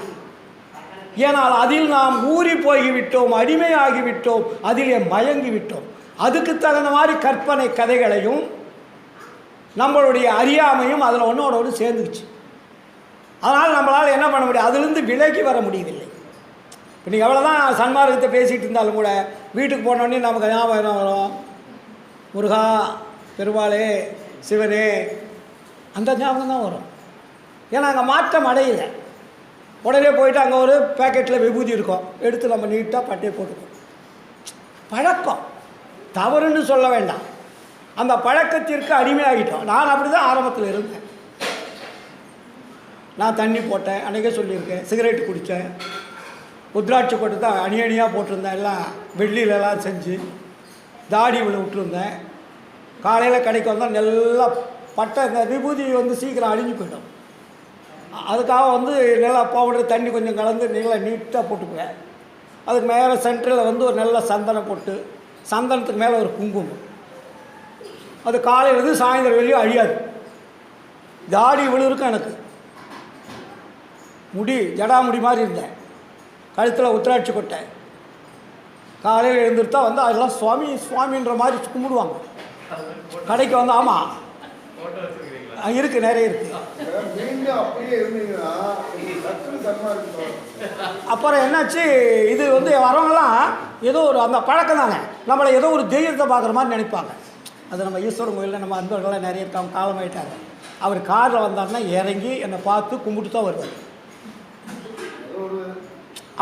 ஏனால் அதில் நாம் ஊறி போய்விட்டோம், அடிமையாகிவிட்டோம், அதிலே மயங்கிவிட்டோம். அதுக்கு தகுந்த மாதிரி கற்பனை கதைகளையும் நம்மளுடைய அறியாமையும் அதில் ஒன்றோடு சேர்ந்துச்சு. அதனால் நம்மளால் என்ன பண்ண முடியும்? அதிலிருந்து விலகி வர முடியவில்லை. இப்போ நீங்கள் எவ்வளோ தான் சன்மார்க்கத்தை பேசிகிட்டு இருந்தாலும் கூட வீட்டுக்கு போனோடனே நமக்கு ஞாபகம் என்ன வரும்? முருகா, பெருமாளே, சிவனே, அந்த ஞாபகம் தான் வரும். ஏன்னா அங்கே மாற்றம் அடையல. உடனே போயிட்டு அங்கே ஒரு பேக்கெட்டில் விபூதி இருக்கும், எடுத்து நம்ம நீட்டாக பட்டையை போட்டுக்கோம். பழக்கம் தவறுன்னு சொல்ல வேண்டாம், அந்த பழக்கத்திற்கு அடிமையாகிட்டோம். நான் அப்படி தான் ஆரம்பத்தில் இருந்தேன். நான் தண்ணி போட்டேன், அன்றைக்கே சொல்லியிருக்கேன். சிகரெட்டு குடித்தேன், உத்ராட்சி போட்டு தான் அணியணியாக போட்டிருந்தேன். எல்லாம் வெள்ளியிலலாம் செஞ்சு தாடி விழ விட்டுருந்தேன். காலையில் கடைக்கு வந்தால் நல்லா பட்டை, இந்த விபூதி சீக்கிரம் அழிஞ்சு போயிடும். அதுக்காக நல்லா பவுடர் தண்ணி கொஞ்சம் கலந்து நல்லா நீட்டாக போட்டுக்குவேன். அதுக்கு மேலே சென்டரில் வந்து ஒரு நல்ல சந்தனம் போட்டு, சந்தனத்துக்கு மேலே ஒரு குங்குமம். அது காலையிலேருந்து சாயந்தரம் வெளியே அழியாது. தாடி இவ்வளோ இருக்கும் எனக்கு, முடி ஜடாமுடி மாதிரி இருந்தேன், கழுத்தில் உத்திராட்சி கொட்டை. காலையில் எழுந்திருத்தா வந்து அதெல்லாம் சுவாமி சுவாமின்ற மாதிரி கும்பிடுவாங்க. கடைக்கு வந்து ஆமாம் இருக்குது, நிறைய இருக்குது. அப்புறம் என்னாச்சு, இது வந்து வரவங்களாம் ஏதோ ஒரு அந்த பழக்கம் தானே, நம்மளை ஏதோ ஒரு தெய்வத்தை பார்க்குற மாதிரி நினைப்பாங்க. அது நம்ம ஈஸ்வரன் கோயிலில் நம்ம அன்பர்கள்லாம் நிறைய இருக்காங்க, காலமாயிட்டாங்க. அவர் காரில் வந்தாருன்னா இறங்கி என்னை பார்த்து கும்பிட்டு தான் வருவார்.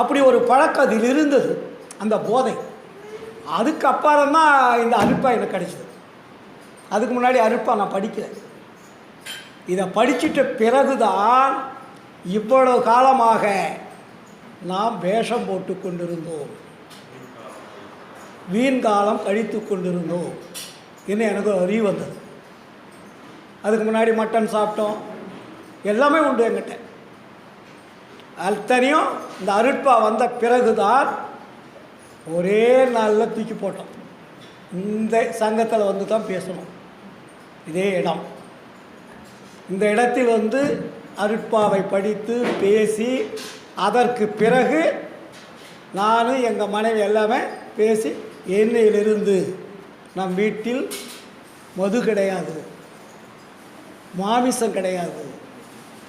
அப்படி ஒரு பழக்கம் அதில் இருந்தது, அந்த போதை. அதுக்கப்புறம் தான் இந்த அருப்பா எனக்கு கிடைச்சிது. அதுக்கு முன்னாடி அருப்பா நான் படிக்கலை. இதை படிச்சுட்ட பிறகுதான் இவ்வளவு காலமாக நாம் வேஷம் போட்டு கொண்டிருந்தோம், வீண் காலம் கழித்து கொண்டிருந்தோம் இன்னும் எனக்கு அறிவு வந்தது. அதுக்கு முன்னாடி மட்டன் சாப்பிட்டோம், எல்லாமே உண்டு என்கிட்ட. அத்தனையும் இந்த அருட்பா வந்த பிறகுதான் ஒரே நாளில் தூக்கி போட்டோம். இந்த சங்கத்தில் வந்து தான் பேசணும். இதே இடம், இந்த இடத்தில் வந்து அருட்பாவை படித்து பேசி, அதற்கு பிறகு நானும் எங்கள் மனைவி எல்லாமே பேசி, எண்ணெயிலிருந்து நம் வீட்டில் மது கிடையாது, மாமிசம் கிடையாது,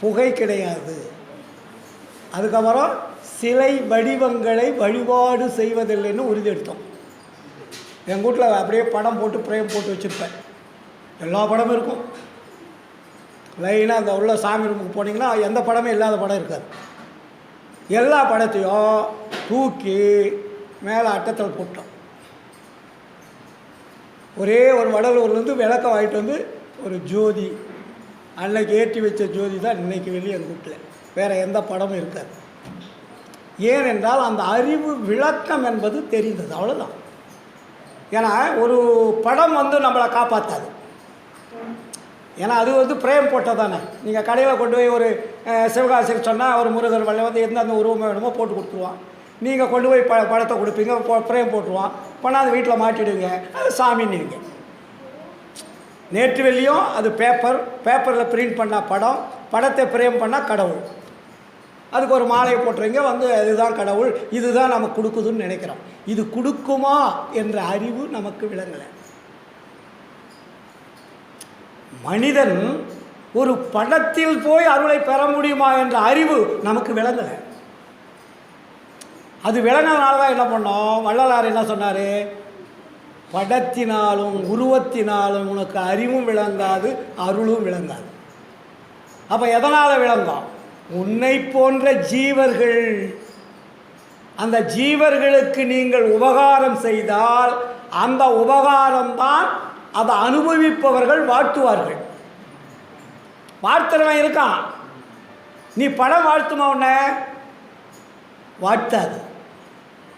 புகை கிடையாது, அதுக்கப்புறம் சிலை வடிவங்களை வழிபாடு செய்வதில்லைன்னு உறுதி எடுத்தோம். எங்கள் வீட்டில் அப்படியே படம் போட்டு பிரேம் போட்டு வச்சுருப்பேன், எல்லா படமும் இருக்கும். லைனாக அந்த உள்ள சாமி ரூமுக்கு போனீங்கன்னா எந்த படமே இல்லாத படம் இருக்காது. எல்லா படத்தையும் தூக்கி மேலே அட்டத்தில் போட்டோம். ஒரே ஒரு வடலூர்லேருந்து விளக்க வாங்கிட்டு வந்து ஒரு ஜோதி, அன்னைக்கு ஏற்றி வச்ச ஜோதி தான் இன்றைக்கி வெளியே எங்கள் வீட்டில். வேறு எந்த படமும் இருக்காது. ஏனென்றால் அந்த அறிவு விளக்கம் என்பது தெரிந்தது, அவ்வளோதான். ஏன்னா ஒரு படம் வந்து நம்மளை காப்பாற்றாது. ஏன்னா அது வந்து பிரேம் போட்டால் தானே. நீங்கள் கடையில் கொண்டு போய் ஒரு சிவகாசிக்கு சொன்னால் ஒரு முருகர் வல்ல வந்து எந்தெந்த உருவம் வேணுமோ போட்டு கொடுத்துருவான். நீங்கள் கொண்டு போய் படத்தை கொடுப்பீங்க, பிரேம் போட்டுருவான், கொண்டாந்து வீட்டில் மாட்டிடுவீங்க, அது சாமின்னுவீங்க. நேற்று வெள்ளியும் அது பேப்பரில் பிரிண்ட் பண்ணால் படம், படத்தை பிரேம் பண்ணால் கடவுள். அதுக்கு ஒரு மாலையை போட்டுறீங்க, வந்து இதுதான் கடவுள், இதுதான் நமக்கு கொடுக்குதுன்னு நினைக்கிறோம். இது கொடுக்குமா என்ற அறிவு நமக்கு விளங்கலை. மனிதன் ஒரு படத்தில் போய் அருளை பெற முடியுமா என்ற அறிவு நமக்கு விளங்கலை. அது விளங்கினால தான் என்ன பண்ணோம், வள்ளலார் என்ன சொன்னார், படத்தினாலும் உருவத்தினாலும் உனக்கு அறிவும் விளங்காது, அருளும் விளங்காது. அப்போ எதனால் விளங்கும், உன்னை போன்ற ஜீவர்கள், அந்த ஜீவர்களுக்கு நீங்கள் உபகாரம் செய்தால் அந்த உபகாரம்தான் அதை அனுபவிப்பவர்கள் வாழ்த்துவார்கள். வாழ்த்துறவன் இருக்கான், நீ படம் வாழ்த்துமா உன்னை வாழ்த்தாது.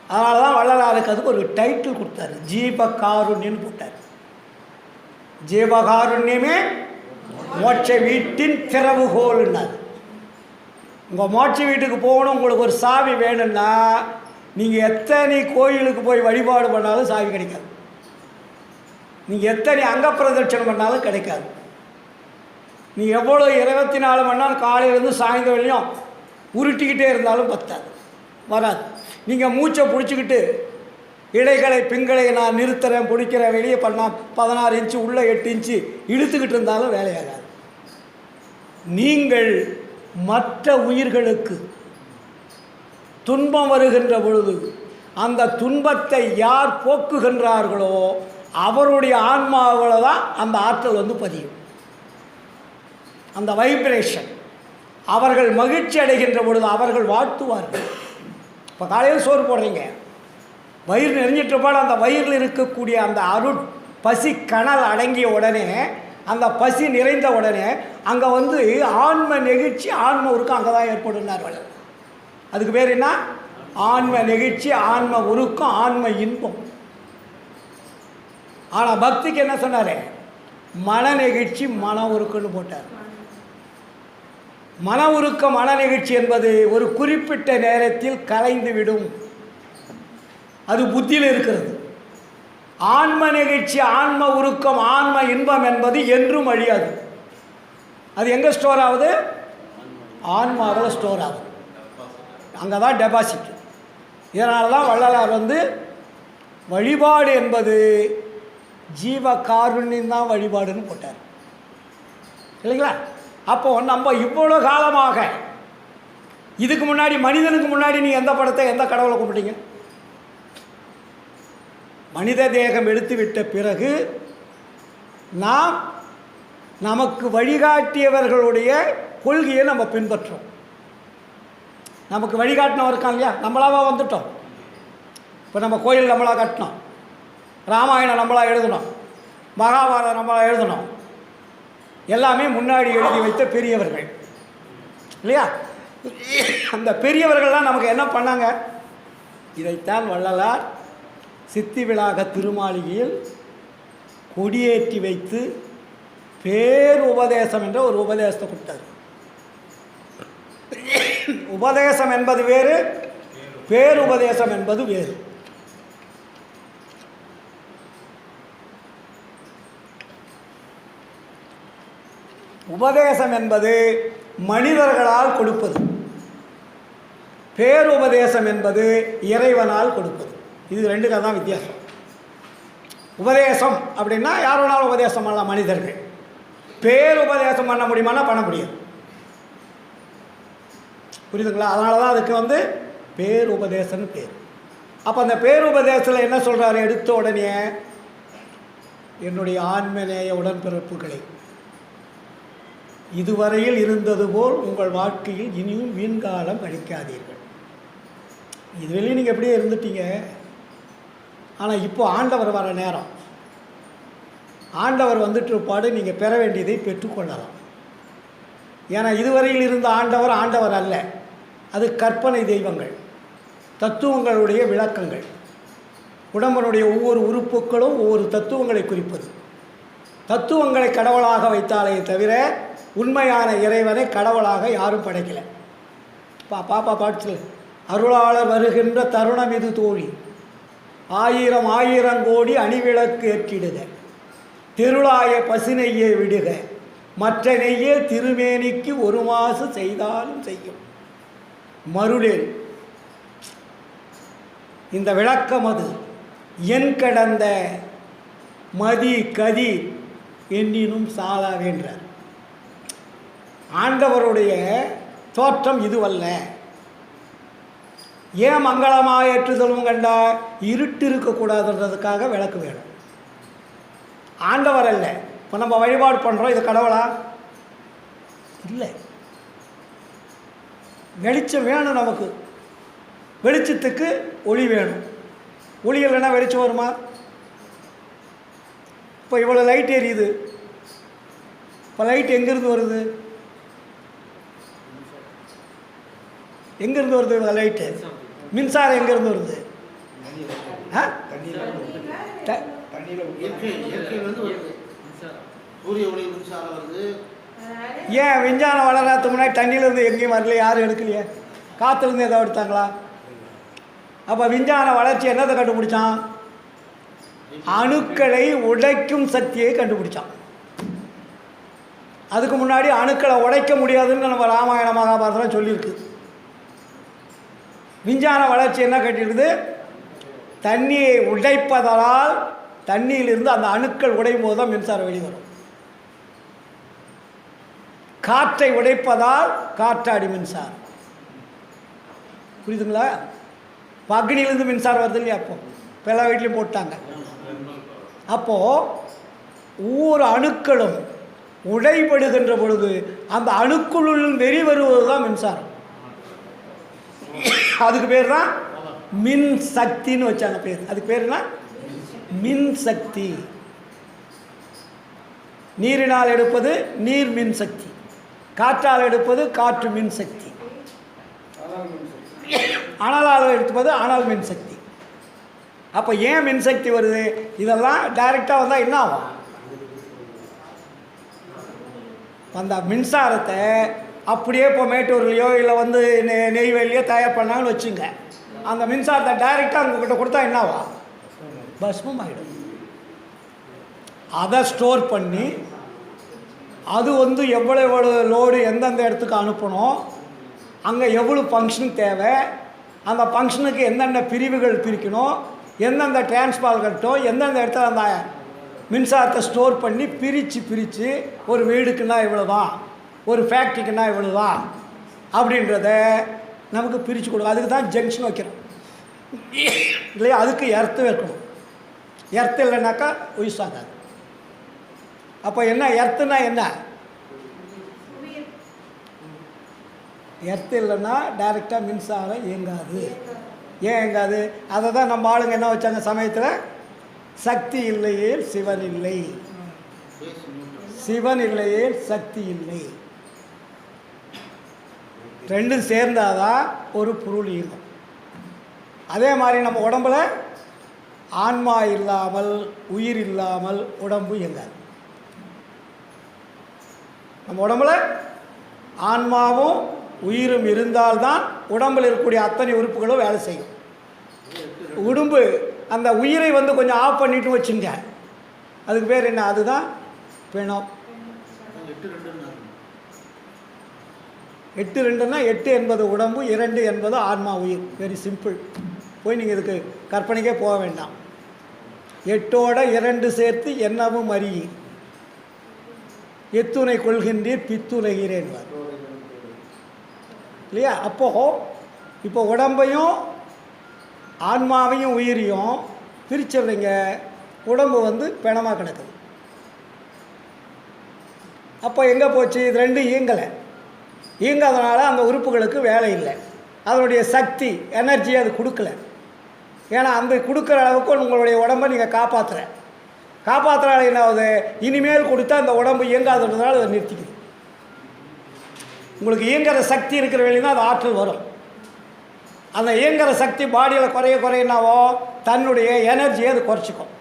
அதனால தான் வள்ளலாருக்கு அதுக்கு ஒரு டைட்டில் கொடுத்தாரு, ஜீவகாருண்யன்னு போட்டார். ஜீவகாருண்யமே மோட்ச வீட்டின் திறவுகோல்னார். உங்கள் மோட்ச வீட்டுக்கு போகணும், உங்களுக்கு ஒரு சாவி வேணும்னா நீங்கள் எத்தனை கோயிலுக்கு போய் வழிபாடு பண்ணாலும் சாவி கிடைக்காது. நீங்கள் எத்தனை அங்க பிரதட்சணம் பண்ணாலும் கிடைக்காது. நீ எவ்வளோ 24 மணி நேரம் காலையிலேருந்து சாயந்தரம் வரையும் உருட்டிக்கிட்டே இருந்தாலும் பத்தாது, வராது. நீங்கள் மூச்சை பிடிச்சிக்கிட்டு இடைகளை பிங்களை நான் நிறுத்துறேன் பிடிக்கிறேன் வெளியே பண்ணால் 16 இன்ச்சு உள்ளே 8 இன்ச்சு இழுத்துக்கிட்டு இருந்தாலும் வேலையாகாது. நீங்கள் மற்ற உயிர்களுக்கு துன்பம் வருகின்ற பொழுது அந்த துன்பத்தை யார் போக்குகின்றார்களோ அவருடைய ஆன்மாவில் தான் அந்த ஆற்றல் வந்து பதியும், அந்த வைப்ரேஷன். அவர்கள் மகிழ்ச்சி அடைகின்ற பொழுது அவர்கள் வாழ்த்துவார்கள். இப்போ காலையில் சோறு போடுறீங்க, வயிறு நெறிஞ்சிட்டப்பால் அந்த வயிறில் இருக்கக்கூடிய அந்த அருள் பசி கனல் அடங்கிய உடனே, அந்த பசி நிறைந்த உடனே அங்கே வந்து ஆன்ம நெகிழ்ச்சி, ஆன்ம உருக்கம் அங்கே தான் ஏற்படுனார்கள். அதுக்கு பேர் என்ன, ஆன்ம நெகிழ்ச்சி, ஆன்ம உருக்கம், ஆன்ம இன்பம். ஆனால் பக்திக்கு என்ன சொன்னார், மன நெகிழ்ச்சி மன உருக்கம்னு போட்டார். மன உருக்கம் மன நெகிழ்ச்சி என்பது ஒரு குறிப்பிட்ட நேரத்தில் கலைந்து விடும். அது புத்தியில் இருக்கிறது. ஆன்ம நிகழ்ச்சி, ஆன்ம உருக்கம், ஆன்ம இன்பம் என்பது என்றும் அழியாது. அது எங்கே ஸ்டோர் ஆகுது? ஆன்மாவில் ஸ்டோர் ஆகுது. அங்கே தான் டெபாசிட். இதனால தான் வள்ளலார் வழிபாடு என்பது ஜீவ காருண்யம் தான் வழிபாடுன்னு போட்டார், இல்லைங்களா? அப்போ நம்ம இவ்வளோ காலமாக, இதுக்கு முன்னாடி மனிதனுக்கு முன்னாடி நீ எந்த படத்தை, எந்த கடவுளை கும்பிட்டீங்க? மனித தேகம் எடுத்து விட்ட பிறகு நாம் நமக்கு வழிகாட்டியவர்களுடைய கொள்கையை நம்ம பின்பற்றோம். நமக்கு வழிகாட்டினவர் இருக்கான் இல்லையா, நம்மளாவா வந்துட்டோம். இப்போ நம்ம கோயில் நம்மளாக கட்டினோம், ராமாயணம் நம்மளாக எழுதணும், மகாபாரதம் நம்மளாக எழுதணும், எல்லாமே முன்னாடி எழுதி வைத்த பெரியவர்கள் இல்லையா? அந்த பெரியவர்கள்லாம் நமக்கு என்ன பண்ணாங்க? இதைத்தான் வள்ளலார் சித்தி விளாக திருமாளிகையில் கொடியேற்றி வைத்து பேருபதேசம் என்ற ஒரு உபதேசத்தை கொடுத்தார். உபதேசம் என்பது வேறு, பேருபதேசம் என்பது வேறு. உபதேசம் என்பது மனிதர்களால் கொடுப்பது, பேருபதேசம் என்பது இறைவனால் கொடுப்பது. இது ரெண்டுக்கு தான் வித்தியாசம். உபதேசம் அப்படின்னா யார் வேணாலும் உபதேசம் பண்ணலாம் மனிதர்கள். பேருபதேசம் பண்ண முடியுமானா பண்ண முடியாது. புரியுதுங்களா? அதனால தான் அதுக்கு பேருபதேசம்னு பேர். அப்போ அந்த பேருபதேசத்தில் என்ன சொல்கிறாரு? எடுத்த உடனே என்னுடைய ஆன்மநேய உடன்பிறப்புகளை இதுவரையில் இருந்தது போல் உங்கள் வாழ்க்கையில் இனியும் வீண்காலம் கழிக்காதீர்கள். இதுவரையும் நீங்கள் எப்படியே இருந்துட்டீங்க. ஆனால் இப்போ ஆண்டவர் வர நேரம். ஆண்டவர் வந்துட்டு நீங்கள் பெற வேண்டியதை பெற்றுக்கொள்ளலாம். ஏன்னா இதுவரையில் இருந்த ஆண்டவர் ஆண்டவர் அல்ல, அது கற்பனை தெய்வங்கள், தத்துவங்களுடைய விளக்கங்கள். உடம்பனுடைய ஒவ்வொரு உறுப்புகளும் ஒவ்வொரு தத்துவங்களை குறிப்பது. தத்துவங்களை கடவுளாக வைத்தாலே தவிர உண்மையான இறைவனை கடவுளாக யாரும் படைக்கலை. பாப்பா பாட்டு, அருளாளர் வருகின்ற தருணம் இது தோழி, ஆயிரம் ஆயிரம் கோடி அணிவிளக்கு ஏற்றிடுக, திருளாய பசுநெய்யை விடுக, மற்ற நெய்யே திருமேனிக்கு ஒரு மாசு செய்தாலும் செய்யும் மருளேன். இந்த விளக்கம் அது என் கடந்த மதி கதி எண்ணினும் சாலாவேன்றார். ஆண்டவருடைய தோற்றம் இதுவல்ல. ஏன் மங்களமாக ஏற்றுதலும் கண்டா? இருட்டு இருக்கக்கூடாதுன்றதுக்காக விளக்கு வேணும். ஆண்டவர் அல்ல. இப்போ நம்ம வழிபாடு பண்ணுறோம், இது கடவுளா? இல்லை. வெளிச்சம் வேணும் நமக்கு. வெளிச்சத்துக்கு ஒளி வேணும். ஒளி இல்லைன்னா வெளிச்சம் வருமா? இப்போ இவ்வளோ லைட் எரியுது. இப்போ லைட் எங்கேருந்து வருது? எங்கேருந்து வருது லைட்டு? மின்சாரம் எங்கேருந்து வருது? ஏன் விஞ்ஞானம் வளராதுக்கு முன்னாடி தண்ணியிலேருந்து எங்கேயும் வரல, யாரும் எடுக்கலையே? காற்றுலேருந்து எதாவது எடுத்தாங்களா? அப்போ விஞ்ஞான வளர்ச்சி என்னத்தை கண்டுபிடிச்சான்? அணுக்களை உடைக்கும் சக்தியை கண்டுபிடிச்சான். அதுக்கு முன்னாடி அணுக்களை உடைக்க முடியாதுன்னு நம்ம ராமாயண மகாபாரதம் சொல்லியிருக்கு. விஞ்ஞான வளர்ச்சி என்ன கட்டிடுது? தண்ணியை உடைப்பதால் தண்ணியிலிருந்து அந்த அணுக்கள் உடையும் போது தான் மின்சாரம் வெளிவரும். காற்றை உடைப்பதால் காற்றாடி மின்சாரம். புரியுதுங்களா? அக்னியிலிருந்து மின்சாரம் வருது இல்லையா? அப்போ இப்போ எல்லா வீட்லையும் போட்டாங்க. அப்போது ஒவ்வொரு அணுக்களும் உடைபடுகின்ற பொழுது அந்த அணுக்குள்ளுள் வெறி வருவது தான் மின்சாரம். அதுக்கு பேர் தான் மின் சக்தின்னு வச்சாங்க பேர். அதுக்கு பேர் என்ன? மின் சக்தி. நீரினால் எடுப்பது நீர் மின் சக்தி, காற்றால் எடுப்பது காற்று மின் சக்தி, அனலால் எடுப்பது அனல் மின் சக்தி. அப்போ ஏன் மின்சக்தி வருது? இதெல்லாம் டைரெக்டாக வந்தால் என்ன ஆகும்? அந்த மின்சாரத்தை அப்படியே இப்போ மேட்டூர்லேயோ இல்லை நெய்வேலியோ தயார் பண்ணாங்கன்னு வச்சுங்க, அந்த மின்சாரத்தை டைரெக்டாக உங்ககிட்ட கொடுத்தா என்னவா? பஸ்மம் ஆகிடும். அதை ஸ்டோர் பண்ணி அது வந்து எவ்வளோ லோடு எந்தெந்த இடத்துக்கு அனுப்பணும், அங்கே எவ்வளோ ஃபங்க்ஷன் தேவை, அந்த ஃபங்க்ஷனுக்கு எந்தெந்த பிரிவுகள் பிரிக்கணும், எந்தெந்த டிரான்ஸ்பார்மர்ட்டோ எந்தெந்த இடத்துல அந்த மின்சாரத்தை ஸ்டோர் பண்ணி பிரித்து ஒரு வீடுக்குன்னா இவ்வளோ தான், ஒரு ஃபேக்ட்ரிக்குன்னா இவ்வளோ தான் அப்படின்றத நமக்கு பிரித்து கொடுக்கும். அதுக்கு தான் ஜங்ஷன் வைக்கிறோம் இல்லையா? அதுக்கு எர்த்து வைக்கணும். எர்த்து இல்லைனாக்கா யூஸ் ஆகாது. அப்போ என்ன எர்த்துனா என்ன? எர்த்து இல்லைன்னா டைரெக்டாக மின்சாரம் இயங்காது. ஏன் இயங்காது? அதை தான் நம்ம ஆளுங்க என்ன வச்சாங்க சமயத்தில், சக்தி இல்லையே சிவன் இல்லை, சிவன் இல்லையே சக்தி இல்லை. ரெண்டும் சேர்ந்தாதான் ஒரு பொருள் இயங்கும். அதே மாதிரி நம்ம உடம்புல ஆன்மா இல்லாமல் உயிர் இல்லாமல் உடம்பு இயங்காது. நம்ம உடம்புல ஆன்மாவும் உயிரும் இருந்தால்தான் உடம்பில் இருக்கக்கூடிய அத்தனை உறுப்புகளும் வேலை செய்யும். உடம்பு அந்த உயிரை வந்து கொஞ்சம் ஆஃப் பண்ணிட்டு வச்சுங்க, அதுக்கு பேர் என்ன? அதுதான் பிணம். 8-2ன்னா 8 என்பது உடம்பு, 2 என்பது ஆன்மா உயிர். Very simple. போய் நீங்கள் இதுக்கு கற்பனைக்கே போக வேண்டாம். 8ஓட 2 சேர்த்து என்னவும் அறியீர், எத்துணை கொள்கின்றீர் பித்துணைகிறேன் இல்லையா? இப்போ உடம்பையும் ஆன்மாவையும் உயிரையும் பிரிச்சிடுறீங்க, உடம்பு வந்து பிணமாக கிடக்குது. அப்போ எங்கே போச்சு? இது ரெண்டும் இயங்கலை. இயங்காதனால அந்த உறுப்புகளுக்கு வேலை இல்லை, அதனுடைய சக்தி எனர்ஜி அது கொடுக்கல. ஏன்னா அந்த கொடுக்குற அளவுக்கு உங்களுடைய உடம்பை நீங்கள் காப்பாற்றுறால என்ன ஆகுது? இனிமேல் கொடுத்தா அந்த உடம்பு இயங்காததுனால அதை நிறுத்திக்குது. உங்களுக்கு இயங்குற சக்தி இருக்கிற வழிதான் அது ஆற்றல் வரும். அந்த இயங்குற சக்தி பாடியில் குறையினாவோ தன்னுடைய எனர்ஜியை அது குறைச்சிக்கும்.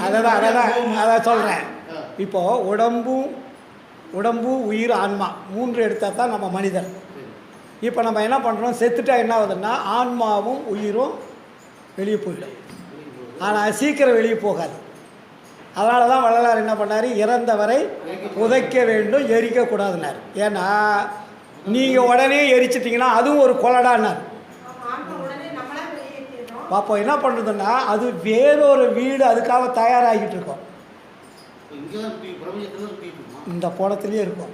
அதான் சொல்கிறேன். இப்போது உடம்பு உயிர் ஆன்மா 3 எடுத்தால் தான் நம்ம மனிதன். இப்போ நம்ம என்ன பண்ணுறோம்? செத்துட்டா என்ன ஆகுதுன்னா ஆன்மாவும் உயிரும் வெளியே போயிடும். ஆனால் சீக்கிரம் வெளியே போகாது. அதனால தான் வள்ளலார் என்ன பண்ணார்? இறந்தவரை புதைக்க வேண்டும், எரிக்கக்கூடாதுன்னார். ஏன்னா நீங்கள் உடனே எரிச்சிட்டிங்கன்னா அதுவும் ஒரு கொலடான்னார். பார்ப்போம் என்ன பண்ணுறதுன்னா அது வேறொரு வீடு அதுக்காக தயாராகிட்டு இருக்கோம். இந்த படத்துலேயே இருக்கும்.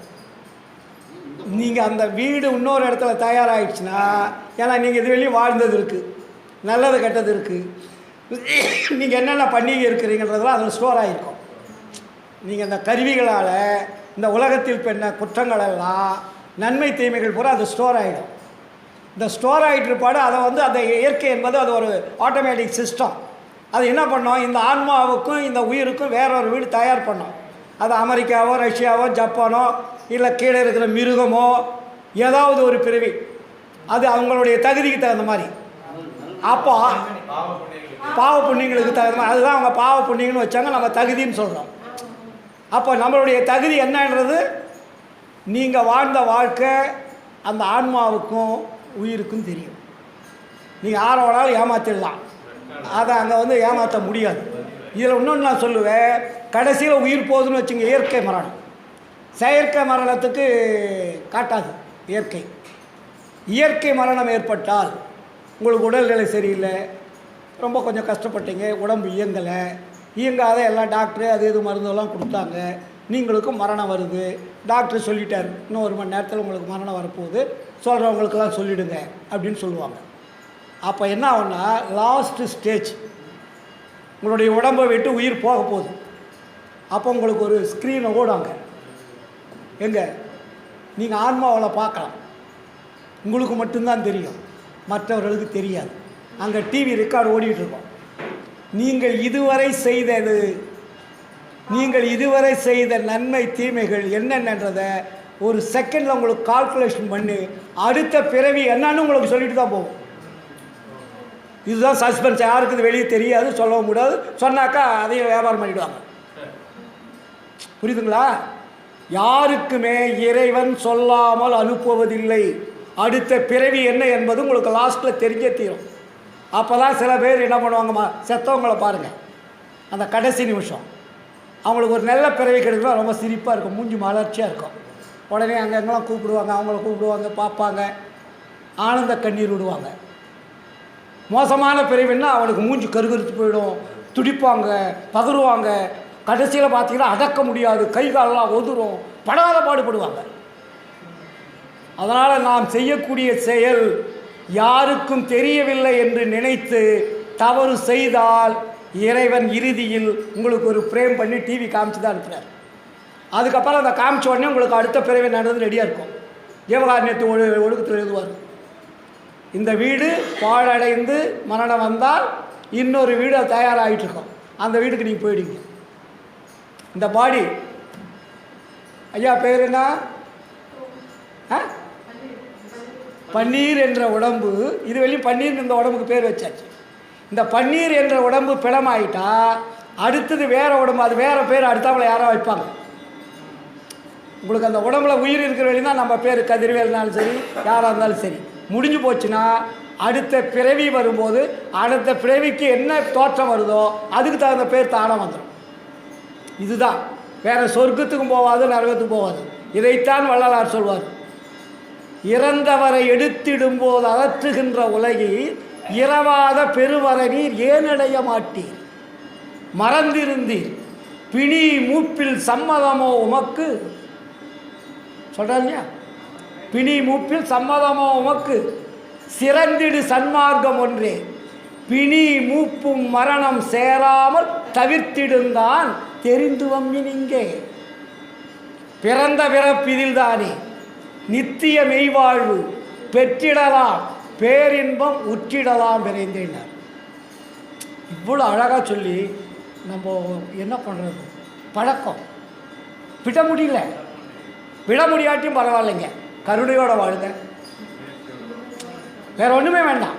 நீங்கள் அந்த வீடு இன்னொரு இடத்துல தயாராகிடுச்சுன்னா, ஏன்னா நீங்கள் இது வெளியே வாழ்ந்தது இருக்குது, நல்லது கெட்டது இருக்குது, நீங்கள் என்னென்ன பண்ணி இருக்கிறீங்கன்றதெல்லாம் அதில் ஸ்டோர் ஆகிருக்கும். நீங்கள் இந்த கருவிகளால் இந்த உலகத்தில் பண்ண குற்றங்களெல்லாம் நன்மை தீமைகள் பூரா அது ஸ்டோர் ஆகிடும். இந்த ஸ்டோர் ஆகிட்டு இருப்பாடு அதை வந்து அந்த இயற்கை என்பது அது ஒரு ஆட்டோமேட்டிக் சிஸ்டம். அது என்ன பண்ணோம்? இந்த ஆன்மாவுக்கும் இந்த உயிருக்கும் வேறொரு வீடு தயார் பண்ணோம். அது அமெரிக்காவோ ரஷ்யாவோ ஜப்பானோ இல்லை கீழே இருக்கிற மிருகமோ ஏதாவது ஒரு பிறவி, அது அவங்களுடைய தகுதிக்கு தகுந்த மாதிரி. அப்போ பாவ புண்ணியங்களுக்கு தகுந்த மாதிரி அதுதான் அவங்க பாவ புண்ணியங்கள்னு வச்சாங்க, நம்ம தகுதின்னு சொல்கிறோம். அப்போ நம்மளுடைய தகுதி என்னன்றது நீங்கள் வாழ்ந்த வாழ்க்கை அந்த ஆன்மாவுக்கும் உயிருக்கும் தெரியும். நீங்கள் யாரை வேணாலும் ஏமாற்றிடலாம், அதை அங்கே வந்து ஏமாற்ற முடியாது. இதில் இன்னொன்று நான் சொல்லுவேன், கடைசியில் உயிர் போகுதுன்னு வச்சுங்க, இயற்கை மரணம். செயற்கை மரணத்துக்கு காட்டாது இயற்கை. இயற்கை மரணம் ஏற்பட்டால் உங்களுக்கு உடல்நிலை சரியில்லை, ரொம்ப கொஞ்சம் கஷ்டப்பட்டீங்க, உடம்பு இயங்காத எல்லா டாக்டரு அது இது மருந்தெல்லாம் கொடுத்தாங்க, நீங்களுக்கும் மரணம் வருது, டாக்டர் சொல்லிட்டார் இன்னும் 1 மணி நேரத்தில் உங்களுக்கு மரணம் வரப்போகுது, சொல்கிறவங்களுக்கெல்லாம் சொல்லிவிடுங்க அப்படின்னு சொல்லுவாங்க. அப்போ என்ன ஆகுன்னா லாஸ்ட்டு ஸ்டேஜ், உங்களுடைய உடம்பை விட்டு உயிர் போக போகுது. அப்போ உங்களுக்கு ஒரு ஸ்க்ரீனை ஓடாங்க, எங்கே நீங்கள் ஆன்மாவில் பார்க்கலாம், உங்களுக்கு மட்டும்தான் தெரியும், மற்றவர்களுக்கு தெரியாது. அங்கே டிவி ரெக்கார்டு ஓடிட்டுருக்கோம். நீங்கள் இதுவரை செய்த நன்மை தீமைகள் என்னென்னன்றதை ஒரு செகண்டில் உங்களுக்கு கால்குலேஷன் பண்ணி அடுத்த பிறவி என்னன்னு உங்களுக்கு சொல்லிட்டு தான் போகும். இதுதான் சஸ்பென்ஸ். யாருக்கு இது வெளியே தெரியாது, சொல்லவும் முடியாது, சொன்னாக்கா அதையும் வியாபாரம் பண்ணிவிடுவாங்க. புரியுதுங்களா? யாருக்குமே இறைவன் சொல்லாமல் அனுப்புவதில்லை. அடுத்த பிறவி என்ன என்பது உங்களுக்கு லாஸ்ட்டில் தெரிஞ்சே தீரும். அப்போ தான் சில பேர் என்ன பண்ணுவாங்கம்மா, செத்தவங்களை பாருங்கள், அந்த கடைசி நிமிஷம் அவங்களுக்கு ஒரு நல்ல பிறவி கிடைக்குன்னா ரொம்ப சிரிப்பாக இருக்கும், மூஞ்சி மலர்ச்சியாக இருக்கும். உடனே அங்கெங்கெல்லாம் கூப்பிடுவாங்க, அவங்கள கூப்பிடுவாங்க, பார்ப்பாங்க, ஆனந்த கண்ணீர் விடுவாங்க. மோசமான பிறவின்னா அவனுக்கு மூஞ்சி கருகருத்து போயிடும், துடிப்பாங்க, பதறுவாங்க. கடைசியில் பார்த்தீங்கன்னா அடக்க முடியாது, கை காலெல்லாம் ஒதுரும், படாத பாடுபடுவாங்க. அதனால் நாம் செய்யக்கூடிய செயல் யாருக்கும் தெரியவில்லை என்று நினைத்து தவறு செய்தால் இறைவன் இறுதியில் உங்களுக்கு ஒரு பிரேம் பண்ணி டிவி காமிச்சு தான் அனுப்புகிறார். அதுக்கப்புறம் அந்த காமிச்ச உடனே உங்களுக்கு அடுத்த பிறவி நடந்து ரெடியாக இருக்கும். ஜீவகாருண்யத்து ஒழுக்கத்தில் எழுதுவார், இந்த வீடு பாழடைந்து மரணம் வந்தால் இன்னொரு வீடு தயாராகிட்டு இருக்கும், அந்த வீட்டுக்கு நீங்கள் போயிடுங்க. இந்த பாடி ஐயா பேர் என்ன? பன்னீர் என்ற உடம்பு, இது வெளியும் பன்னீர் இந்த உடம்புக்கு பேர் வச்சாச்சு. இந்த பன்னீர் என்ற உடம்பு பிளமாயிட்டா அடுத்தது வேறு உடம்பு, அது வேறு பேர் அடுத்தாப்புல யாரோ வைப்பாங்க. உங்களுக்கு அந்த உடம்புல உயிர் இருக்கிற வழி தான் நம்ம பேர் கதிர்வேல்னாலும் சரி, யாராக இருந்தாலும் சரி. முடிஞ்சு போச்சுன்னா அடுத்த பிறவி வரும்போது அடுத்த பிறவிக்கு என்ன தோற்றம் வருதோ அதுக்கு தகுந்த பேர் தானம் வந்துடும். இதுதான், வேறு சொர்க்கத்துக்கும் போகாது, நரகத்துக்கும் போகாது. இதைத்தான் வள்ளலார் சொல்வார், இறந்தவரை எடுத்திடும்போது அகற்றுகின்ற உலகில் இரவாத பெருவரை நீர் ஏனடைய மாட்டீர், மறந்திருந்தீர் பிணி மூப்பில் சம்மதமோ உமக்கு. சொல்கிறார் இல்லையா, பிணி மூப்பில் சம்மதமோ உமக்கு சிறந்திடு சன்மார்க்கம் ஒன்றே, பிணி மூப்பும் மரணம் சேராமல் தவிர்த்திடுந்தான் தெரிந்து வம்மினிங்கே. பிறந்த பிறப்பிதில்தானே நித்திய மெய்வாழ்வு பெற்றிடலாம், பேரின்பம் உற்றிடலாம் விரைந்தேனார். இவ்வளோ அழகாக சொல்லி நம்ம என்ன பண்ணுறது, பழக்கம் விட முடியல. விட முடியாட்டியும் பரவாயில்லைங்க, கருணையோடு வாழுங்க, வேறு ஒன்றுமே வேண்டாம்.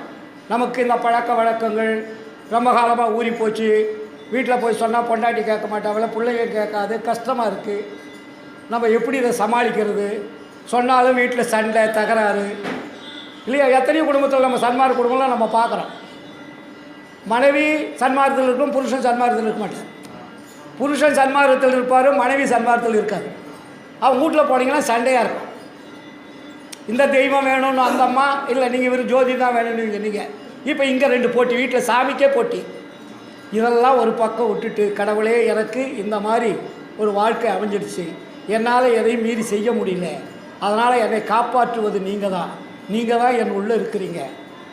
நமக்கு இந்த பழக்க வழக்கங்கள் ரொம்ப காலமாக ஊறி போச்சு. வீட்டில் போய் சொன்னால் பொண்டாட்டி கேட்க மாட்டாங்கள, பிள்ளைங்க கேட்காது, கஷ்டமாக இருக்குது. நம்ம எப்படி இதை சமாளிக்கிறது? சொன்னாலும் வீட்டில் சண்டை தகராறு இல்லையா? எத்தனையோ குடும்பத்தில் நம்ம சன்மார்க்க குடும்பம்லாம் நம்ம பார்க்குறோம். மனைவி சன்மார்க்கத்தில் இருக்கும், புருஷன் சன்மார்க்கத்தில் இருக்க மாட்டார். புருஷன் சன்மார்க்கத்தில் இருப்பார், மனைவி சன்மார்க்கத்தில் இருக்காது. அவங்க வீட்டில் போனீங்கன்னா சண்டையாக இருக்கும். இந்த தெய்வம் வேணும்னு அந்த அம்மா, இல்லை நீங்கள் இவர் ஜோதி தான் வேணும்னு நீங்கள். இப்போ இங்கே 2 போட்டி, வீட்டில் சாமிக்கே போட்டி. இதெல்லாம் ஒரு பக்கம் விட்டுட்டு, கடவுளே எனக்கு இந்த மாதிரி ஒரு வாழ்க்கை அமைஞ்சிடுச்சு, என்னால் எதையும் மீறி செய்ய முடியல, அதனால் என்னை காப்பாற்றுவது நீங்கள் தான், நீங்கள் தான் என் உள்ளே இருக்கிறீங்க,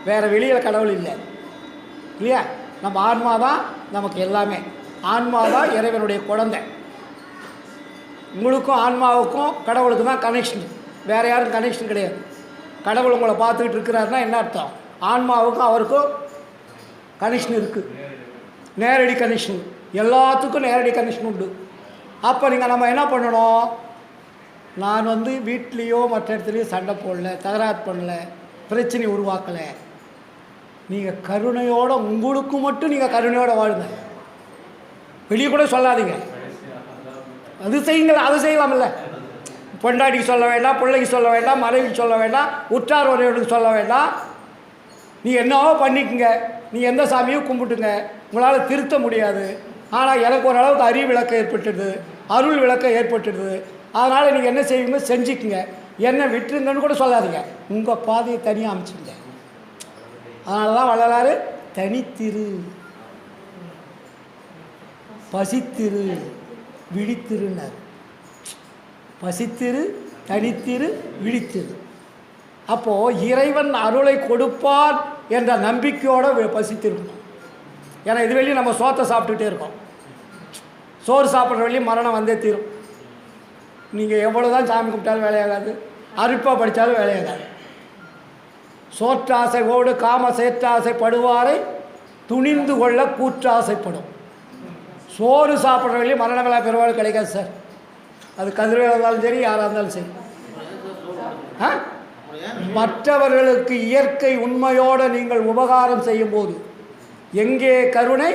வேறு வெளியில் கடவுள் இல்லை இல்லையா? நம்ம ஆன்மா தான் நமக்கு எல்லாமே, ஆன்மா தான் இறைவனுடைய குழந்தை. உங்களுக்கும் ஆன்மாவுக்கும் கடவுளுக்கு தான் கனெக்ஷன், வேறு யாரும் கனெக்ஷன் கிடையாது. கடவுள் உங்களை பார்த்துக்கிட்டு இருக்கிறாருன்னா என்ன அர்த்தம்? ஆன்மாவுக்கும் அவருக்கும் கனெக்ஷன் இருக்குது, நேரடி கனெக்ஷன், எல்லாத்துக்கும் நேரடி கனெக்ஷன் உண்டு. அப்போ நம்ம என்ன பண்ணணும்? நான் வீட்லேயோ மற்ற இடத்துலையோ சண்டை போடல, தகராறு பண்ணல, பிரச்சனை உருவாக்கலை. நீங்கள் கருணையோடு, உங்களுக்கு மட்டும் நீங்கள் கருணையோடு வாழுங்க, வெளியே கூட சொல்லாதீங்க. அது செய்யுங்களா, அது செய்யலாமில்ல. பொண்டாட்டிக்கு சொல்ல வேண்டாம், பிள்ளைக்கு சொல்ல வேண்டாம், மனைவிக்கு சொல்ல வேண்டாம், உற்றார் உறவினருக்கு சொல்ல வேண்டாம். நீ என்னவோ பண்ணிக்கங்க, நீ எந்த சாமியும் கும்பிட்டுங்க, உங்களால் திருத்த முடியாது. ஆனால் எனக்கு ஓரளவுக்கு அறிவு விளக்கம் ஏற்பட்டுடுது, அருள் விளக்கம் ஏற்பட்டுடுது, அதனால் நீங்கள் என்ன செய்வீங்க செஞ்சுக்குங்க, என்ன விட்டுருங்கன்னு கூட சொல்லாதீங்க, உங்கள் பாதையை தனியாக அமைச்சுங்க. அதனால தான் வள்ளலார் தனித்திரு, பசித்திரு, விழித்திருன்னார். பசித்திரு, தனித்திரு, விழித்திரு. அப்போது இறைவன் அருளை கொடுப்பான் என்ற நம்பிக்கையோடு பசித்திருக்கணும். ஏன்னா இது வெளியே நம்ம சோத்தை சாப்பிட்டுட்டே இருக்கோம், சோறு சாப்பிட்ற வெளியே மரணம் வந்தே தீரும். நீங்கள் எவ்வளோ தான் சாமி கும்பிட்டாலும் வேலையாகாது, அருப்பா படித்தாலும் வேலையாகாது. சோற்றாசையோடு காம சேற்றாசைப்படுவாரை துணிந்து கொள்ள கூற்றாசைப்படும். சோறு சாப்பிட்ற வெளியே மரண வேலை பெருவாள் கிடைக்காது சார். அது கதிரவேலாக இருந்தாலும் சரி, யாராக இருந்தாலும் சரி. மற்றவர்களுக்கு இயற்கை உண்மையோடு நீங்கள் உபகாரம் செய்யும்போது எங்கே கருணை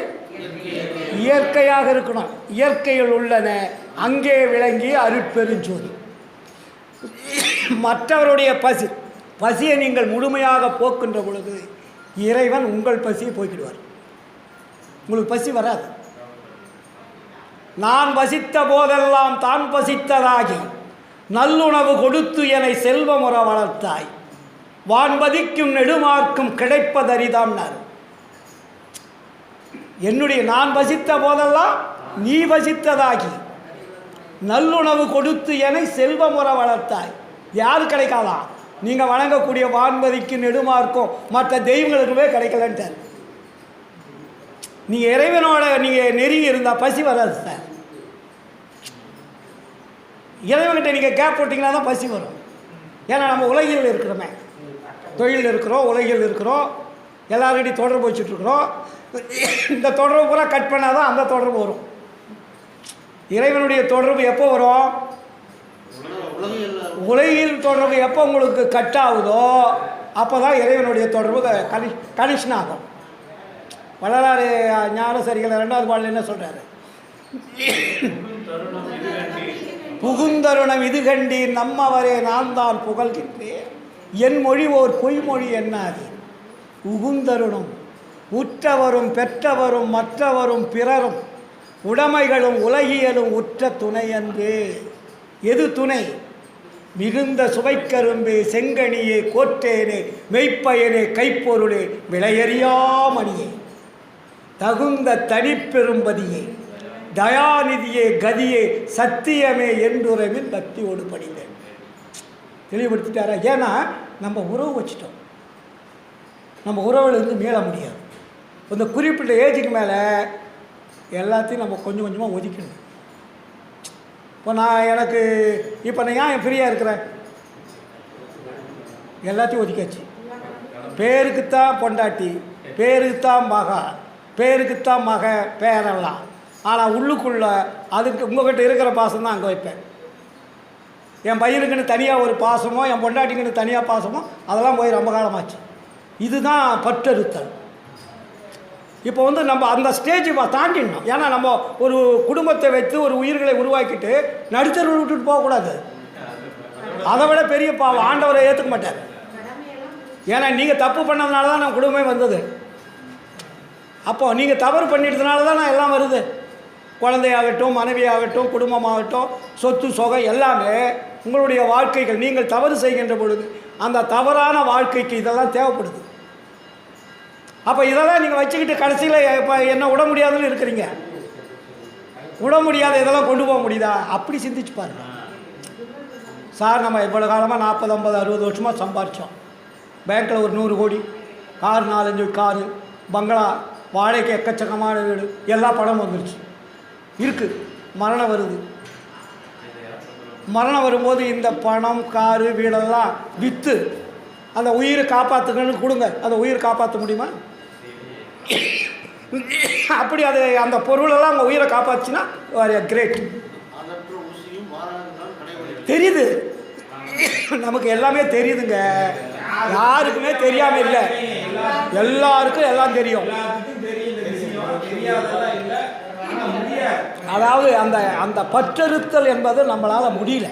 இயற்கையாக இருக்கணும். இயற்கையில் உள்ளன அங்கே விளங்கி அருட்பெருஞ்சோதி. மற்றவருடைய பசியை நீங்கள் முழுமையாக போக்குன்ற பொழுது இறைவன் உங்கள் பசியை போக்கிடுவார். உங்களுக்கு பசி வராது. நான் பசித்த போதெல்லாம் தான் பசித்ததாகி நல்லுணவு கொடுத்து என்னை செல்வமுற வளர்த்தாய், வான்பதிக்கும் நெடுமார்க்கும் கிடைப்பதரிதாம்னார். என்னுடைய நான் பசித்த போதெல்லாம் நீ பசித்ததாகி நல்லுணவு கொடுத்து என்னை செல்வமுற வளர்த்தாய். யாரு கிடைக்காதான்? நீங்கள் வணங்கக்கூடிய வான்பதிக்கும் நெடுமார்க்கும் மற்ற தெய்வங்களுக்குமே கிடைக்கலன்ட்டார். நீங்கள் இறைவனோட நீங்கள் நெருங்கி இருந்தால் பசி வராது சார். இறைவன்கிட்ட நீங்கள் கேப் போட்டிங்கன்னா தான் பசி வரும். ஏன்னா நம்ம உலகில் இருக்கிறோமே, தொழில் இருக்கிறோம், உலகில் இருக்கிறோம், எல்லாருக்கிட்டையும் தொடர்பு வச்சுட்ருக்குறோம். இந்த தொடர்பு பூரா கட் பண்ணால் தான் அந்த தொடர்பு வரும். இறைவனுடைய தொடர்பு எப்போ வரும்? உலகில் தொடர்பு எப்போ உங்களுக்கு கட் ஆகுதோ அப்போ தான் இறைவனுடைய தொடர்பு கனெக்ஷன் ஆகும். வள்ளலார் ஞானசரிகள் 2வது பாடல் என்ன சொல்கிறாரு? புகுந்தருணம் இது கண்டீர் நம்மவரே நான் தான் புகழ்கின்றேன், என் மொழி ஓர் பொய்மொழி என்னாது. உகுந்தருணம் உற்றவரும் பெற்றவரும் மற்றவரும் பிறரும் உடைமைகளும் உலகியலும் உற்ற துணை அன்பு. எது துணை? மிகுந்த சுவைக்கரும்பே செங்கனியே கோற்றேனே மெய்ப்பயனே கைப்பொருளே விலையறியாமணியே தகுந்த தனிப்பெரும்பதியே தயாநிதியே கதியே சத்தியமே என்றுறவில் பக்தியோடு படித்தேன். தெளிவுபடுத்திட்டாரா? ஏன்னா நம்ம உறவு வச்சுட்டோம், நம்ம உறவுலேருந்து மீள முடியாது. இந்த குறிப்பிட்ட ஏஜுக்கு மேலே எல்லாத்தையும் நம்ம கொஞ்சம் கொஞ்சமாக ஒதுக்கணும். இப்போ நான் ஏன் ஃப்ரீயாக இருக்கிறேன்? எல்லாத்தையும் ஒதுக்காச்சு. பேருக்குத்தான் பொண்டாட்டி, பேருக்குத்தான் மகா, பேருக்குத்தான் மக, பேரெல்லாம். ஆனால் உள்ளுக்குள்ள அதுக்கு உங்கள்கிட்ட இருக்கிற பாசம் தான் அங்கே வைப்பேன். என் பையனுக்குன்னு தனியாக ஒரு பாசமோ என் பொண்டாட்டிக்குன்னு தனியாக பாசமோ அதெல்லாம் போய் ரொம்ப காலமாச்சு. இதுதான் பற்றறுத்தல். இப்போ நம்ம அந்த ஸ்டேஜ் தாண்டிடணும். ஏன்னா நம்ம ஒரு குடும்பத்தை வைத்து ஒரு உயிர்களை உருவாக்கிட்டு நடுத்தரவு விட்டுட்டு போகக்கூடாது. அதை விட பெரிய பாவம் ஆண்டவரை ஏற்றுக்க மாட்டார். ஏன்னா நீங்கள் தப்பு பண்ணதுனால தான் நம்ம குடும்பமே வந்தது. அப்போது நீங்கள் தவறு பண்ணிட்டதுனால தான் நான் எல்லாம் வருது. குழந்தையாகட்டும், மனைவியாகட்டும், குடும்பமாகட்டும், சொத்து சொகை எல்லாமே உங்களுடைய வாழ்க்கைகள். நீங்கள் தவறு செய்கின்ற பொழுது அந்த தவறான வாழ்க்கைக்கு இதெல்லாம் தேவைப்படுது. அப்போ இதெல்லாம் நீங்கள் வச்சுக்கிட்டு கடைசியில் இப்போ என்ன விட முடியாதுன்னு இருக்கிறீங்க. விட முடியாத இதெல்லாம் கொண்டு போக முடியுதா? அப்படி சிந்திச்சு பாருங்க சார். நம்ம இவ்வளோ காலமாக 40, 50, 60 வருஷமாக சம்பாரித்தோம். பேங்க்கில் ஒரு 100 கோடி, கார் 4-5 காரு, பங்களா, வாடகைக்கு எக்கச்சக்கமான வீடு, எல்லா பணமும் வந்துருச்சு இருக்குது. மரணம் வருது. மரணம் வரும்போது இந்த பணம், காரு, வீடெல்லாம் விற்று அந்த உயிரை காப்பாற்றுங்கன்னு கொடுங்க. அந்த உயிரை காப்பாற்ற முடியுமா? அப்படி அது அந்த பொருளெல்லாம் அவங்க உயிரை காப்பாற்றுச்சுன்னா கிரேட். தெரியுது, நமக்கு எல்லாமே தெரியுதுங்க. யாருக்குமே தெரியாமல் இல்லை, எல்லாருக்கும் எல்லாம் தெரியும். அதாவது அந்த அந்த பற்றறுத்தல் என்பது நம்மளால் முடியல.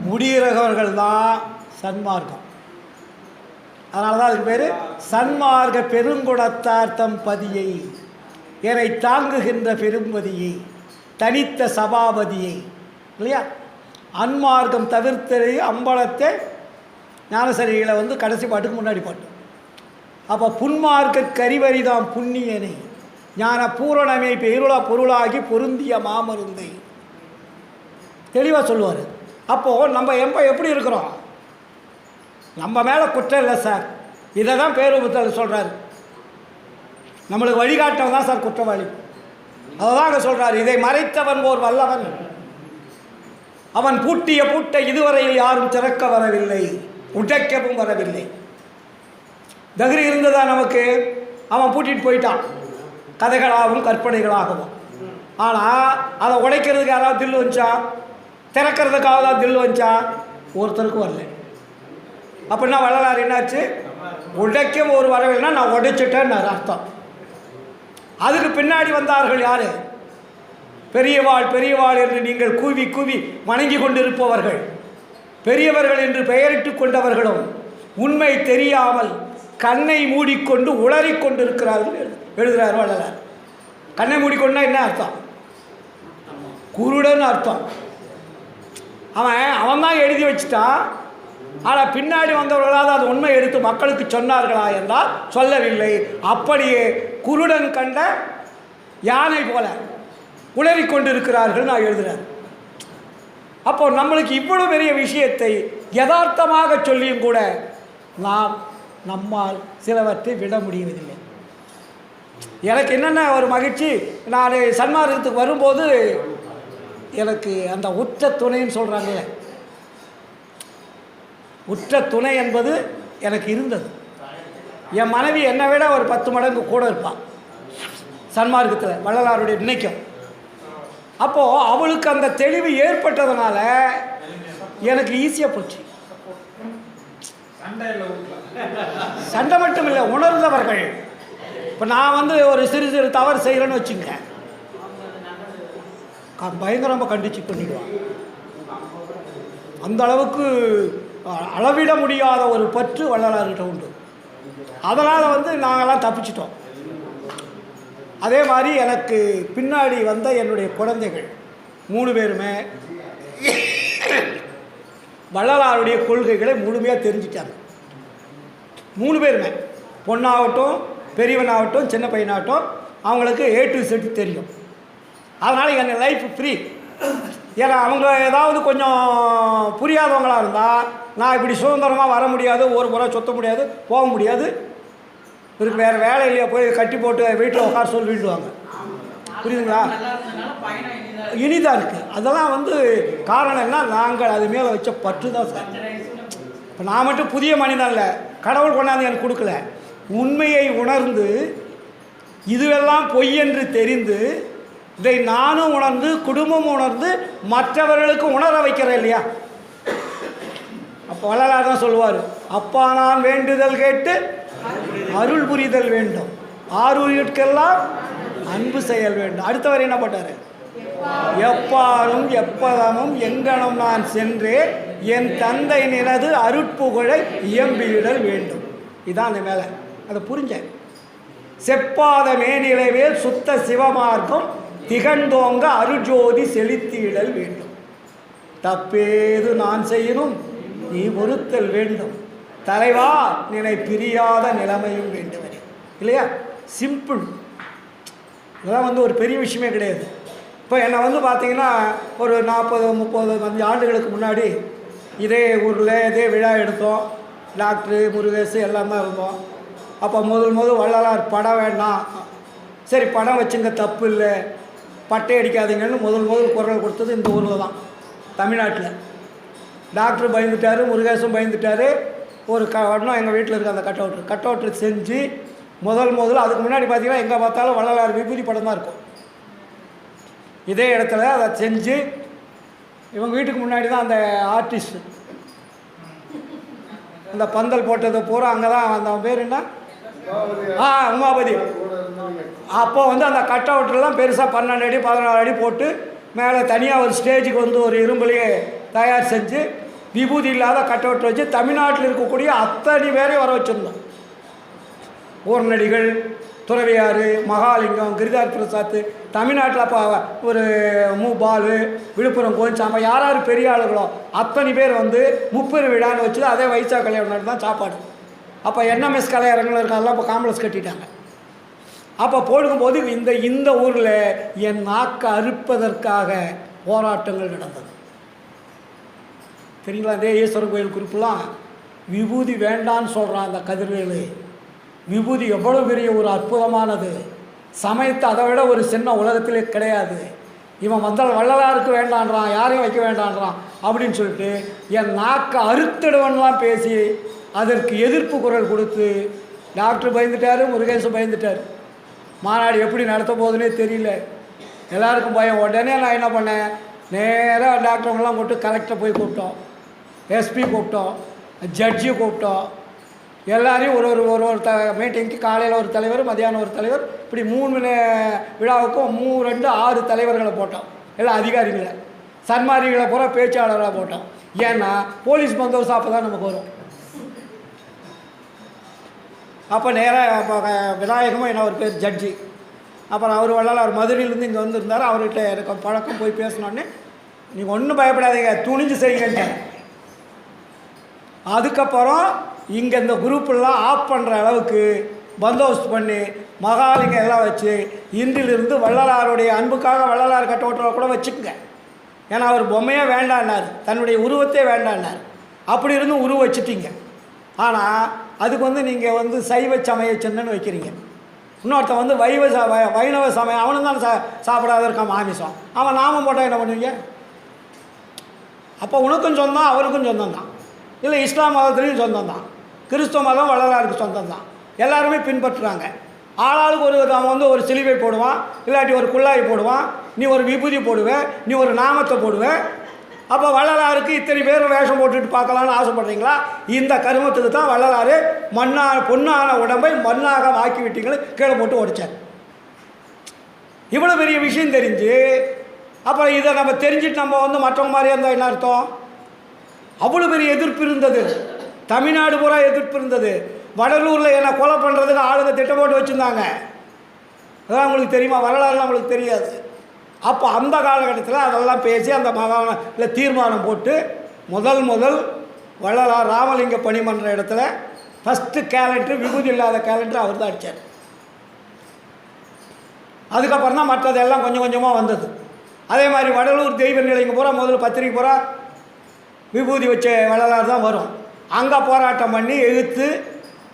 முடிகிறவர்கள் தான் சன்மார்க்கம். அதனால தான் அதுக்கு பேர் சன்மார்க்க பெருங்குடத்தார் தம் பதியை, என்னை தாங்குகின்ற பெரும்பதியை, தனித்த சபாபதியை, இல்லையா? அன்மார்க்கம் தவிர்த்தறி அம்பலத்தை ஞானசரிகளை கடைசி பாட்டுக்கு முன்னாடி பாட்டு. அப்போ புன்மார்க்க கரிவரிதாம் புண்ணியனை ஞான பூரணமே பெருளா பொருளாகி பொருந்திய மாமருந்தை தெளிவாக சொல்லுவார். அப்போது நம்ம எப்படி இருக்கிறோம்? நம்ம மேலே குற்றம் இல்லை சார். இதை தான் பேருபுத்தர் சொல்கிறார். நம்மளுக்கு வழிகாட்டவன் தான் சார் குற்றவாளி. அதை தான் அங்கே சொல்கிறார். இதை மறைத்தவன் ஓர் வல்லவன், அவன் பூட்டிய பூட்டை இதுவரையில் யாரும் திறக்க வரவில்லை, உடைக்கவும் வரவில்லை. தகுதி இருந்ததா நமக்கு? அவன் பூட்டிட்டு போயிட்டான், கதைகளாகவும் கற்பனைகளாகவும். ஆனால் அதை உடைக்கிறதுக்கு யாராவது தில்லு வச்சா, திறக்கிறதுக்காக தான் தில்லு வச்சா, ஒருத்தருக்கும் வரல. அப்படின்னா வள்ளலார் என்னாச்சு? உடைக்கும் ஒரு வரவில்லைன்னா நான் உடைச்சிட்டேன்னு அர்த்தம். அதுக்கு பின்னாடி வந்தார்கள் யார்? பெரியவாள் பெரியவாள் என்று நீங்கள் கூவி கூவி வணங்கி கொண்டிருப்பவர்கள், பெரியவர்கள் என்று பெயரிட்டு கொண்டவர்களும் உண்மை தெரியாமல் கண்ணை மூடிக்கொண்டு உளறிக் கொண்டிருக்கிறார்கள் எழுதுகிறார் வள்ளலார். கண்ணை மூடிக்கொண்டா என்ன அர்த்தம்? குருடன் அர்த்தம். அவன் தான் எழுதி வச்சுட்டான். ஆனால் பின்னாடி வந்தவர்களாவது அது உண்மை எடுத்து மக்களுக்கு சொன்னார்களா என்றால் சொல்லவில்லை. அப்படியே குருடன் கண்ட யானை போல உளறி கொண்டிருக்கிறார்கள் நான் எழுதுகிறேன். அப்போ நம்மளுக்கு இவ்வளவு பெரிய விஷயத்தை யதார்த்தமாக சொல்லியும் கூட நம்மால் சிலவற்றை விட முடியவில்லை. எனக்கு என்னென்ன ஒரு மகிழ்ச்சி, நான் சன்மார்க்கத்துக்கு வரும்போது எனக்கு அந்த உற்ற துணைன்னு சொல்கிறாங்களே, உற்ற துணை என்பது எனக்கு இருந்தது. என் மனைவி என்னை விட ஒரு 10 மடங்கு கூட இருப்பாள் சன்மார்க்கத்தில், வள்ளலாருடைய நினைக்கும். அப்போது அவளுக்கு அந்த தெளிவு ஏற்பட்டதுனால எனக்கு ஈஸியாக போச்சு. சண்டை மட்டும் இல்லை, உணர்ந்தவர்கள். இப்போ நான் ஒரு சிறு சிறு தவறு செய்கிறேன்னு வச்சுங்க, பயங்கரமாக கண்டிச்சு பண்ணிடுவான். அந்த அளவுக்கு அளவிட முடியாத ஒரு பற்று வள்ளலார்கிட்ட உண்டு. அதனால் நாங்கள்லாம் தப்பிச்சிட்டோம். அதே மாதிரி எனக்கு பின்னாடி வந்த என்னுடைய குழந்தைகள் 3 பேருமே வள்ளலாருடைய கொள்கைகளை முழுமையாக தெரிஞ்சிட்டாங்க. 3 பேருமே, பொண்ணாகட்டும் பெரியவனாகட்டும் சின்ன பையனாகட்டும், அவங்களுக்கு A to Z தெரியும். அதனால் என் லைஃப் ஃப்ரீ. ஏன்னா அவங்க ஏதாவது கொஞ்சம் புரியாதவங்களாக இருந்தால் நான் இப்படி சுதந்திரமாக வர முடியாது, ஒரு முறை சுற்ற முடியாது, போக முடியாது, இதுக்கு வேறு வேலை இல்லையா, போய் கட்டி போட்டு வீட்டில் உட்கார சொல்லி வீட்டுவாங்க. புரியுதுங்களா? இனிதாக இருக்குது. அதெல்லாம் காரணம் என்ன, நாங்கள் அது மேலே வச்ச பற்று தான் சார். இப்போ நான் மட்டும் புதிய மனிதன் இல்லை, கடவுள் கொண்டாந்து எனக்கு கொடுக்கல. உண்மையை உணர்ந்து இதுவெல்லாம் பொய் என்று தெரிந்து இதை நானும் உணர்ந்து குடும்பம் உணர்ந்து மற்றவர்களுக்கு உணர வைக்கிறேன் இல்லையா? அப்போ வள்ளலார் தான் சொல்லுவார், அப்பா நான் வேண்டுதல் கேட்டு அருள் புரிதல் வேண்டும், ஆருயிர்க்கெல்லாம் அன்பு செயல் வேண்டும். அடுத்தவர் என்ன போட்டார்? எப்பாரும் எப்பதமும் எங்கனும் நான் சென்றே என் தந்தை நினது அருட்புகழை இயம்பியிடல் வேண்டும். இதான் அந்த மேலே அதை புரிஞ்சேன். செப்பாத மேனிலைவேல் சுத்த சிவமார்க்கம் திகழ்ந்தோங்க அருஜோதி செலுத்தியிடல் வேண்டும். தப்பேது நான் செய்யணும் நீ பொறுத்தல் வேண்டும், தலைவா நினை பிரியாத நிலைமையும் வேண்டுவனே. இல்லையா? சிம்பிள். இதெல்லாம் ஒரு பெரிய விஷயமே கிடையாது. இப்போ என்னை பார்த்தீங்கன்னா ஒரு 40-35 ஆண்டுகளுக்கு முன்னாடி இதே ஊரில் இதே விழா எடுத்தோம். டாக்டரு முருகேசு எல்லாம் தான் இருந்தோம். அப்போ முதல் வள்ளலார் படம் வேண்டாம், சரி படம் வச்சுங்க தப்பு இல்லை, பட்டை அடிக்காதீங்கன்னு முதல் குரல் கொடுத்தது இந்த ஊரில் தான், தமிழ்நாட்டில். டாக்டர் பயந்துட்டார், முருகேசும் பயந்துட்டார். ஒரு ஒன்றும் எங்கள் வீட்டில் இருக்க அந்த கட் அவுட்ரு செஞ்சு முதல் அதுக்கு முன்னாடி பார்த்தீங்கன்னா எங்கே பார்த்தாலும் வள்ளலார் விபூதி படம் தான் இருக்கும். இதே இடத்துல அதை செஞ்சு இவங்க வீட்டுக்கு முன்னாடி தான் அந்த ஆர்டிஸ்ட் அந்த பந்தல் போட்டதை பூரா அங்கே தான், அந்த பேர் என்ன, உமாபதி. அப்போ அந்த கட் அவுட்லாம் பெருசாக 12 அடி 14 அடி போட்டு மேலே தனியாக ஒரு ஸ்டேஜுக்கு ஒரு இரும்புலையே தயார் செஞ்சு விபூதி இல்லாத கட் அவுட் வச்சு தமிழ்நாட்டில் இருக்கக்கூடிய அத்தனை பேரையும் வர வச்சுருந்தோம். ஊர்நடிகள், துறவியார், மகாலிங்கம், கிரிதார் பிரசாத், தமிழ்நாட்டில் அப்போ ஒரு பாலு, விழுப்புரம் கோயில்சாம்பா, யார் பெரிய ஆளுகளோ அத்தனை பேர் 30 விழான்னு வச்சு அதே வைசா கல்யாணம் தான் சாப்பாடு. அப்போ NMS கலையரங்கில் இருக்காதெல்லாம் இப்போ காம்ப்ளெக்ஸ் கட்டிட்டாங்க. அப்போ போடும்போது இந்த ஊரில் என் நாக்கை அறுப்பதற்காக போராட்டங்கள் நடந்தது. சரிங்களா? அதே ஈஸ்வரன் கோயில் குறிப்பெலாம் விபூதி வேண்டான்னு சொல்கிறான் அந்த கதிர்வேலு. விபூதி எவ்வளோ பெரிய ஒரு அற்புதமானது, சமயத்தை அதை விட ஒரு சின்ன உலகத்திலே கிடையாது. இவன் வள்ளலாருக்கு வேண்டான்றான், யாரையும் வைக்க வேண்டான்றான் அப்படின்னு சொல்லிட்டு என் நாக்கை அறுத்திடுவன்லாம் பேசி அதற்கு எதிர்ப்பு குரல் கொடுத்து டாக்டர் பயந்துட்டார், முருகேசன் பயந்துட்டார். மாநாடு எப்படி நடத்த போகுதுன்னே தெரியல, எல்லாருக்கும் பயம். உடனே நான் என்ன பண்ணேன், நேராக டாக்டருங்கெல்லாம் கூப்பிட்டு கலெக்டரை போய் கூப்பிட்டோம், SP கூப்பிட்டோம், ஜட்ஜி கூப்பிட்டோம், எல்லாரையும் ஒரு ஒரு ஒரு ஒரு மீட்டிங்க்கு காலையில் ஒரு தலைவர், மதியானம் ஒரு தலைவர், இப்படி 3 விழாவுக்கும் 6 தலைவர்களை போட்டோம். எல்லாம் அதிகாரிகளை, சன்மாரிகளை பூரா பேச்சாளராக போட்டோம். ஏன்னா போலீஸ் பந்தோபஸ்து அப்போ தான் நமக்கு வரும். அப்போ நேராக அப்போ விநாயகமும் என்ன ஒரு பேர் ஜட்ஜி. அப்புறம் அவர் வள்ளலார் மதுரையிலேருந்து இங்கே வந்திருந்தார். அவர்கிட்ட எனக்கு பழக்கம். போய் பேசினோடனே நீங்கள் ஒன்றும் பயப்படாதீங்க, துணிஞ்சு செய்யுங்கன்ட்டார். அதுக்கப்புறம் இங்கே இந்த குரூப்பெல்லாம் ஆஃப் பண்ணுற அளவுக்கு பந்தோபஸ்து பண்ணி மகாலிங்கம் எல்லாம் வச்சு இன்றிலிருந்து வள்ளலாருடைய அன்புக்காக வள்ளலார் கட்டோட்டில் கூட வச்சுக்கோங்க. ஏன்னா அவர் பொம்மையே வேண்டான்னார், தன்னுடைய உருவத்தே வேண்டான்னார். அப்படி இருந்தும் உருவ வச்சுட்டீங்க. ஆனால் அதுக்கு நீங்கள் சைவ சமய சின்னன்னு வைக்கிறீங்க. இன்னொருத்தன் வைணவ சமயம், அவனும் தான் சாப்பிடாத இருக்கான் மாமிசம். அவன் நாமம் போட்டால் என்ன பண்ணுவீங்க? அப்போ உனக்கும் சொந்தம், அவருக்கும் சொந்தம் தான். இல்லை இஸ்லாம் மதத்துலேயும் சொந்தம் தான், கிறிஸ்துவ மதம் வள்ளலாருக்கு சொந்தம் தான். எல்லாருமே பின்பற்றுறாங்க. ஆளாளுக்கு அவன் ஒரு சிலுவை போடுவான், இல்லாட்டி ஒரு குள்ளாய் போடுவான், நீ ஒரு விபூதி போடுவேன், நீ ஒரு நாமத்தை போடுவேன். அப்போ வள்ளலாருக்கு இத்தனை பேர் வேஷம் போட்டுட்டு பார்க்கலான்னு ஆசைப்படுறீங்களா? இந்த கருமத்துக்கு தான் வள்ளலார் பொன்னான உடம்பை மண்ணாக ஆக்கி விட்டீங்களே கீழே போட்டு உடைச்சார். இவ்வளோ பெரிய விஷயம் தெரிஞ்சு அப்புறம் இதை நம்ம தெரிஞ்சுட்டு நம்ம மற்றவங்க மாதிரியே இருந்தால் என்ன அர்த்தம்? அவ்வளோ பெரிய எதிர்ப்பு இருந்தது. தமிழ்நாடு பூரா எதிர்ப்பு இருந்தது. வடலூரில் என்ன கொலை பண்ணுறதுக்கு ஆளுங்க திட்டம் போட்டு வச்சுருந்தாங்க. அதெல்லாம் உங்களுக்கு தெரியுமா? வரலாறுலாம் உங்களுக்கு தெரியாது. அப்போ அந்த காலகட்டத்தில் அதெல்லாம் பேசி அந்த மாகாணத்தில் தீர்மானம் போட்டு முதல் வள்ளலார் ராமலிங்க பணிமன்ற இடத்துல ஃபஸ்ட்டு கேலண்டர், விபூதி இல்லாத கேலண்டர் அவர் தான் அடித்தார். அதுக்கப்புறம் தான் மற்றதெல்லாம் கொஞ்சம் கொஞ்சமாக வந்தது. அதே மாதிரி வடலூர் தெய்வ நிலையங்க பூரா முதல்ல பத்திரிக்கை பூரா விபூதி வச்ச வள்ளலார் தான் வரும். அங்கே போராட்டம் பண்ணி எழுத்து.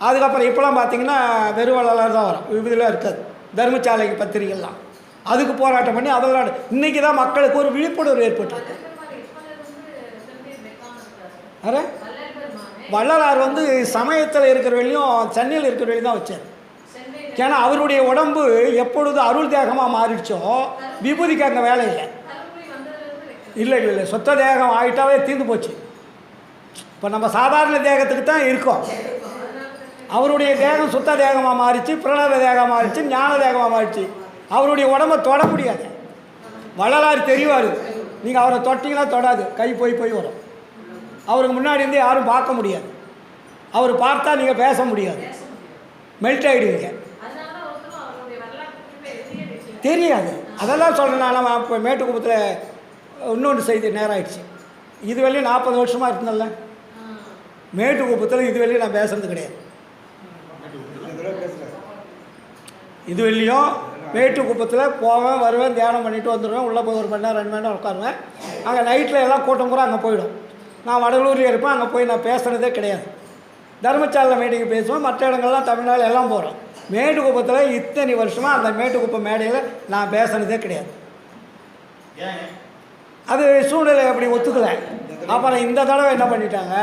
அதுக்கப்புறம் இப்போலாம் பார்த்திங்கன்னா வெறும் வள்ளலார் தான் வரும், விபூதிலாம் இருக்காது. தர்மசாலைக்கு பத்திரிகைலாம் அதுக்கு போராட்டம் பண்ணி அதெல்லாம் இன்றைக்கி தான் மக்களுக்கு ஒரு விழிப்புணர்வு ஏற்பட்டுருக்கு. அரே வள்ளலார் சமயத்தில் இருக்கிற வழியும் சென்னையில் இருக்கிற வழி தான் வச்சார். ஏன்னா அவருடைய உடம்பு எப்பொழுது அருள் தேகமாக மாறிடுச்சோ விபூதிக்கு அங்கே வேலை இல்லை. சொத்த தேகம் ஆகிட்டாவே தீர்ந்து போச்சு. இப்போ நம்ம சாதாரண தேகத்துக்கு தான் இருக்கோம். அவருடைய தேகம் சுத்த தேகமாக மாறிச்சு, பிரணவ தேகமாக மாறிச்சு, ஞான தேகமாக மாறிச்சு. அவருடைய உடம்பை தொட முடியாது. வள்ளலார் தெரிவார், நீங்கள் அவரை தொட்டிங்கன்னா தொடாது, கை போய் வரும். அவருக்கு முன்னாடி இருந்து யாரும் பார்க்க முடியாது. அவர் பார்த்தா நீங்கள் பேச முடியாது, மெல்ட் ஆகிடுவீங்க, தெரியாது. அதெல்லாம் சொல்கிறேன். நான் இப்போ மேட்டுக்குப்பத்தில் இன்னொன்று செய்தி நேரம் ஆகிடுச்சு. இது வெளியே 40 வருஷமாக இருந்ததில்ல மேட்டுக்குப்பத்தில். இது வெளியே நான் பேசுறது கிடையாது. இது வெளியும் மேட்டுக்குப்பத்தில் போவேன், வருவேன், தியானம் பண்ணிவிட்டு வந்துடுவேன். உள்ளே போய் 1 மணி நேரம் 2 மணி நேரம் உட்காருவேன். அங்கே நைட்டில் எல்லாம் கூட்டம் கூட அங்கே போயிடும். நான் வடலூரில் இருப்பேன். அங்கே போய் நான் பேசுனதே கிடையாது. தர்மசாலையில் மீட்டிங் பேசுவேன், மற்ற இடங்கள்லாம் தமிழ்நாடு எல்லாம் போகிறோம். மேட்டுக்குப்பத்தில் இத்தனை வருஷமாக அந்த மேட்டுக்குப்பம் மேடையில் நான் பேசுனதே கிடையாது. அது சூழ்நிலை அப்படி ஒத்துக்கலை. அப்புறம் இந்த தடவை என்ன பண்ணிட்டாங்க,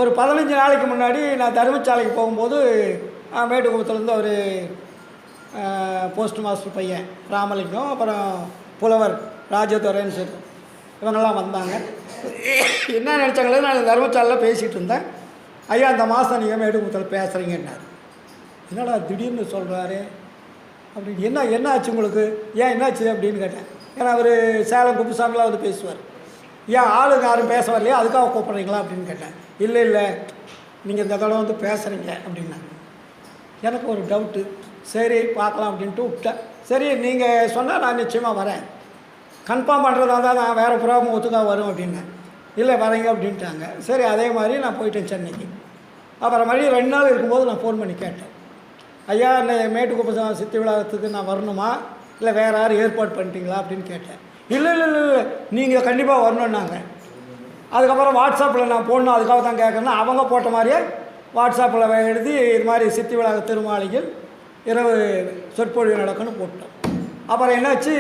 ஒரு 15 நாளைக்கு முன்னாடி நான் தர்மசாலைக்கு போகும்போது மேட்டுக்குப்பத்துலேருந்து ஒரு போஸ்ட் மாஸ்டர் பையன் ராமலிங்கம், அப்புறம் புலவர் ராஜதுரைன்னு சொல்லி இவங்கெல்லாம் வந்தாங்க. என்ன நினச்சாங்களே, நான் தர்மசாலையில் பேசிகிட்டு இருந்தேன். ஐயா இந்த மாதம் நீங்கள் மேட்டுக்குப்பத்தில் பேசுகிறீங்கன்னாரு. என்னடா திடீர்னு சொல்கிறாரு அப்படின்னு. என்ன ஆச்சு உங்களுக்கு, ஏன் என்னாச்சு அப்படின்னு கேட்டேன். ஏன்னா அவர் சேலம் குப்புசாமிலாம் பேசுவார். ஏன் ஆளுங்க யாரும் பேச வரலையா, அதுக்காக கூப்பிட்றீங்களா அப்படின்னு கேட்டேன். இல்லை நீங்கள் இந்த தடவை பேசுகிறீங்க அப்படின்னா எனக்கு ஒரு டவுட்டு. சரி பார்க்கலாம் அப்படின்ட்டு விட்டேன். சரி நீங்கள் சொன்னால் நான் நிச்சயமாக வரேன், கன்ஃபார்ம் பண்ணுறதா தான் நான் வேறு ப்ரோக்ராம் ஒத்துக்காக வரும் அப்படின்னேன். இல்லை வரீங்க அப்படின்ட்டாங்க. சரி அதே மாதிரி நான் போயிட்டேன் சென்னைக்கு. அப்புறம் மறுபடியும் 2 நாள் இருக்கும்போது நான் ஃபோன் பண்ணி கேட்டேன், ஐயா மேட்டுக்குப்பம் சித்தி விழாத்துக்கு நான் வரணுமா, இல்லை வேறு யாரும் ஏற்பாடு பண்ணிட்டீங்களா அப்படின்னு கேட்டேன். இல்லை நீங்கள் கண்டிப்பாக வரணுன்னாங்க. அதுக்கப்புறம் வாட்ஸ்அப்பில் நான் போடணும், அதுக்காக தான் கேட்குறேன்னா அவங்க போட்ட மாதிரியே வாட்ஸ்அப்பில் எழுதி இது மாதிரி சித்தி விழா திருமாளிகள் இரவு சொற்பொழிவு நடக்குன்னு போட்டோம். அப்புறம் என்னாச்சு,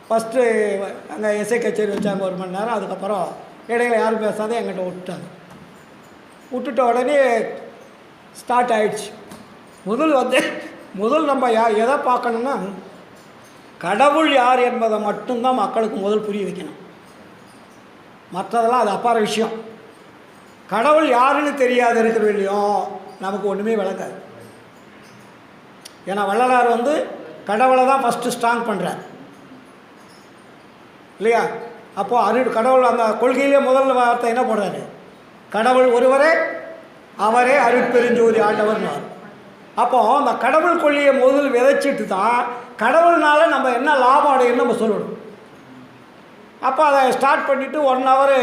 ஃபஸ்ட்டு அங்கே இசை கச்சேரி வச்சாங்க 1 மணி நேரம். அதுக்கப்புறம் இடையில யாரும் பேசாத எங்கிட்ட விட்டுட்ட உடனே ஸ்டார்ட் ஆகிடுச்சு. முதல் நம்ம எதை பார்க்கணுன்னா, கடவுள் யார் என்பதை மட்டும்தான் மக்களுக்கு முதல் புரிய வைக்கணும். மற்றதெல்லாம் அது அப்பாற விஷயம். கடவுள் யாருன்னு தெரியாது இருக்கிறவங்களையும் நமக்கு ஒன்றுமே விளங்காது. ஏன்னா வள்ளலார் வந்து கடவுளை தான் ஃபஸ்ட்டு ஸ்ட்ராங் பண்ணுறார் இல்லையா? அப்போது கடவுள் அந்த கொள்கையிலே முதல் வார்த்தை என்ன போடுறாரு? கடவுள் ஒருவரே, அவரே அருட்பெருஞ்சோதி ஆண்டவர்னார். அப்போது அந்த கடவுள் கொள்கையை முதல் விதைச்சிட்டு தான் கடவுள்னால நம்ம என்ன லாபம் அடையணும்னு நம்ம சொல்லணும். அப்போ அதை ஸ்டார்ட் பண்ணிவிட்டு 1 ஹவர்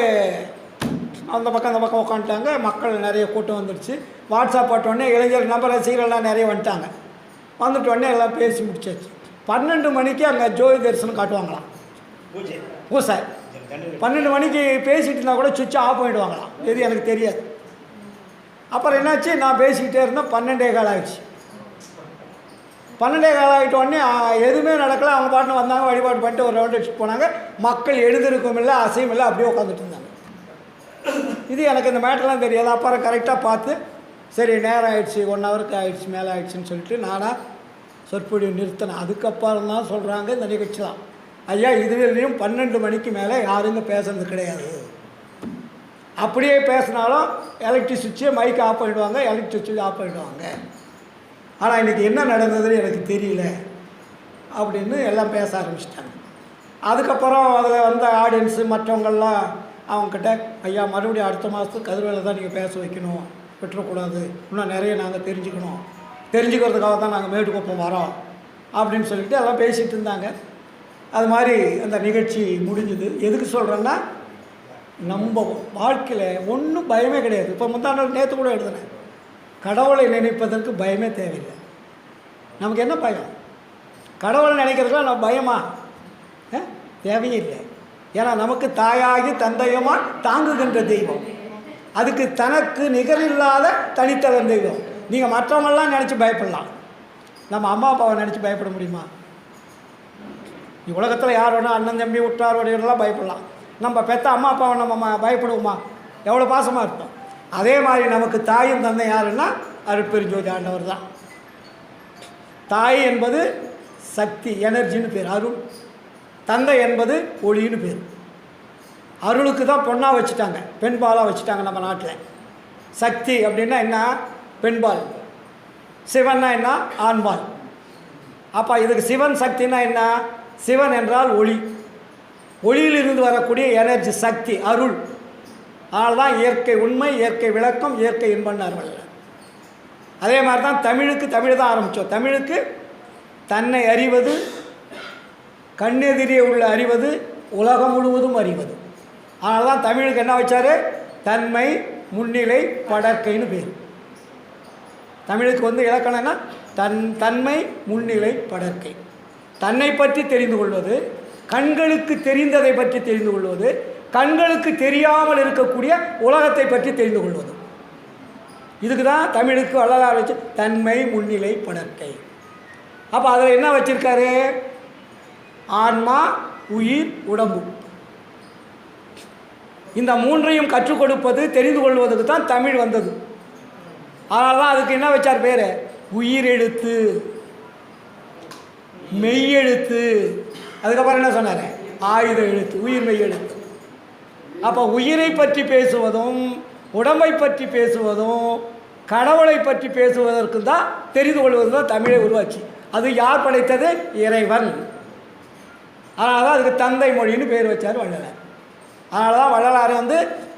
அந்த பக்கம் உட்காந்துட்டாங்க. மக்கள் நிறைய கூட்டம் வந்துடுச்சு. வாட்ஸ்அப் போட்டோடனே இளைஞர் நம்ம ரசிகர்கள்லாம் நிறைய வந்துட்டாங்க. வந்துட்டோடனே எல்லாம் பேசி முடிச்சாச்சு. 12 மணிக்கு அங்கே ஜோதி தரிசனம் காட்டுவாங்களாம், பூசை. 12 மணிக்கு பேசிகிட்டு இருந்தால் கூட சுவிட்சை ஆஃப் பண்ணிவிடுவாங்களாம். எது எனக்கு தெரியாது. அப்புறம் என்னாச்சு, நான் பேசிக்கிட்டே இருந்தேன். 12:15 ஆகிடுச்சு. 12:15 ஆகிட்டோடனே எதுவுமே நடக்கலை. அவங்க பாட்டுன்னு வந்தாங்க, வழிபாடு பண்ணிட்டு ஒரு ரவுண்ட் அடிச்சுட்டு போனாங்க. மக்கள் எழுந்திருக்கும் இல்லை, அசையும் இல்லை, அப்படியே உட்காந்துட்டு இருந்தாங்க. இது எனக்கு இந்த மேட்டர்லாம் தெரியாது. அப்புறம் கரெக்டாக பார்த்து சரி நேரம் ஆகிடுச்சு, 1 ஹவருக்கு ஆகிடுச்சு, மேலே ஆகிடுச்சின்னு சொல்லிட்டு நானாக சொற்பொழிவு நிறுத்தினேன். அதுக்கப்புறம் தான் சொல்கிறாங்க இந்த நிகழ்ச்சிலாம், ஐயா இதுவரையும் 12 மணிக்கு மேலே யாருங்க பேசுறது கிடையாது. அப்படியே பேசினாலும் எலக்ட்ரிக் சுவிட்சை மைக்கை ஆஃப் பண்ணிவிடுவாங்க, எலக்ட்ரிக் சுவிட்சை ஆஃப் பண்ணிவிடுவாங்க. ஆனால் இன்றைக்கி என்ன நடந்ததுன்னு எனக்கு தெரியல அப்படின்னு எல்லாம் பேச ஆரம்பிச்சிட்டாங்க. அதுக்கப்புறம் அதில் வந்த ஆடியன்ஸு மற்றவங்கள்லாம் அவங்கக்கிட்ட, ஐயா மறுபடியும் அடுத்த மாதத்துக்கு கதிர்வேலை தான் நீங்கள் பேச வைக்கணும், விட்டுறக்கூடாது, இன்னும் நிறைய நாங்கள் தெரிஞ்சுக்கிறதுக்காக தான் நாங்கள் மேட்டுக்குப்பம் வரோம் அப்படின்னு சொல்லிட்டு எல்லாம் பேசிகிட்டு இருந்தாங்க. அது மாதிரி அந்த நிகழ்ச்சி முடிஞ்சுது. எதுக்கு சொல்கிறேன்னா, நம்ம வாழ்க்கையில் ஒன்றும் பயமே கிடையாது. இப்போ முந்தாண்டு நேற்று கூட எழுதுனேன், கடவுளை நினைப்பதற்கு பயமே தேவையில்லை. நமக்கு என்ன பயம்? கடவுளை நினைக்கிறதுக்குலாம் நம்ம பயமா? தேவையே இல்லை. ஏன்னா நமக்கு தாயாகி தந்தையுமா தாங்குகின்ற தெய்வம், அதுக்கு தனக்கு நிகரில்லாத தனித்தவன் தெய்வம். நீங்கள் மற்றவங்களாம் நினச்சி பயப்படலாம், நம்ம அம்மா அப்பாவை நினச்சி பயப்பட முடியுமா? உலகத்தில் யாரோட அண்ணன் தம்பி உற்றாரோடையெல்லாம் பயப்படலாம். நம்ம பெற்ற அம்மா அப்பாவை நம்ம பயப்படுவோமா? எவ்வளோ பாசமாக இருப்போம். அதே மாதிரி நமக்கு தாயும் தந்தை யாருன்னா அருட்பெருஞ்சோதி ஆண்டவர் தான். தாய் என்பது சக்தி, எனர்ஜின்னு பேர், அருள். தந்தை என்பது ஒளின்னு பேர். அருளுக்கு தான் பொண்ணாக வச்சுட்டாங்க, பெண்பாலாக வச்சுட்டாங்க நம்ம நாட்டில். சக்தி அப்படின்னா என்ன? பெண்பால். சிவன்னா என்ன? ஆண்பால். அப்போ இதுக்கு சிவன் சக்தின்னா என்ன? சிவன் என்றால் ஒளி, ஒளியிலிருந்து வரக்கூடிய எனர்ஜி, சக்தி, அருள். அதனால தான் இயற்கை உண்மை, இயற்கை விளக்கம், இயற்கை இன்பன்னார்கள். அதே மாதிரி தான் தமிழுக்கு, தமிழ் தான் ஆரம்பித்தோம். தமிழுக்கு தன்னை அறிவது, கண்ணெதிரே உள்ள அறிவது, உலகம் முழுவதும் அறிவது. அதனால தான் தமிழுக்கு என்ன வச்சார்? தன்மை முன்னிலை படற்கைன்னு பேர். தமிழுக்கு வந்து இலக்கணம்னா தன்மை முன்னிலை படற்கை. தன்னை பற்றி தெரிந்து கொள்வது, கண்களுக்கு தெரிந்ததை பற்றி தெரிந்து கொள்வது, கண்களுக்கு தெரியாமல் இருக்கக்கூடிய உலகத்தை பற்றி தெரிந்து கொள்வது. இதுக்கு தான் தமிழுக்கு வள்ளலார் வச்சு தன்மை முன்னிலை படற்கை. அப்போ அதில் என்ன வச்சுருக்காரு? ஆன்மா, உயிர், உடம்பு. இந்த மூன்றையும் கற்றுக் கொடுப்பது, தெரிந்து கொள்வதுக்கு தான் தமிழ் வந்தது. அதனால தான் அதுக்கு என்ன வச்சார் பேர்? உயிரெழுத்து, மெய்யெழுத்து. அதுக்கப்புறம் என்ன சொன்னார்? ஆயுத எழுத்து, உயிர் மெய்யெழுத்து. அப்போ உயிரை பற்றி பேசுவதும், உடம்பை பற்றி பேசுவதும், கடவுளை பற்றி பேசுவதற்கு தான், தெரிந்து கொள்வது தான் தமிழை உருவாச்சு. அது யார் படைத்தது? இறைவன். அதனால தான் அதுக்கு தந்தை மொழின்னு பேர் வச்சார் வள்ளலார். அதனால தான் வள்ளலாரை வந்து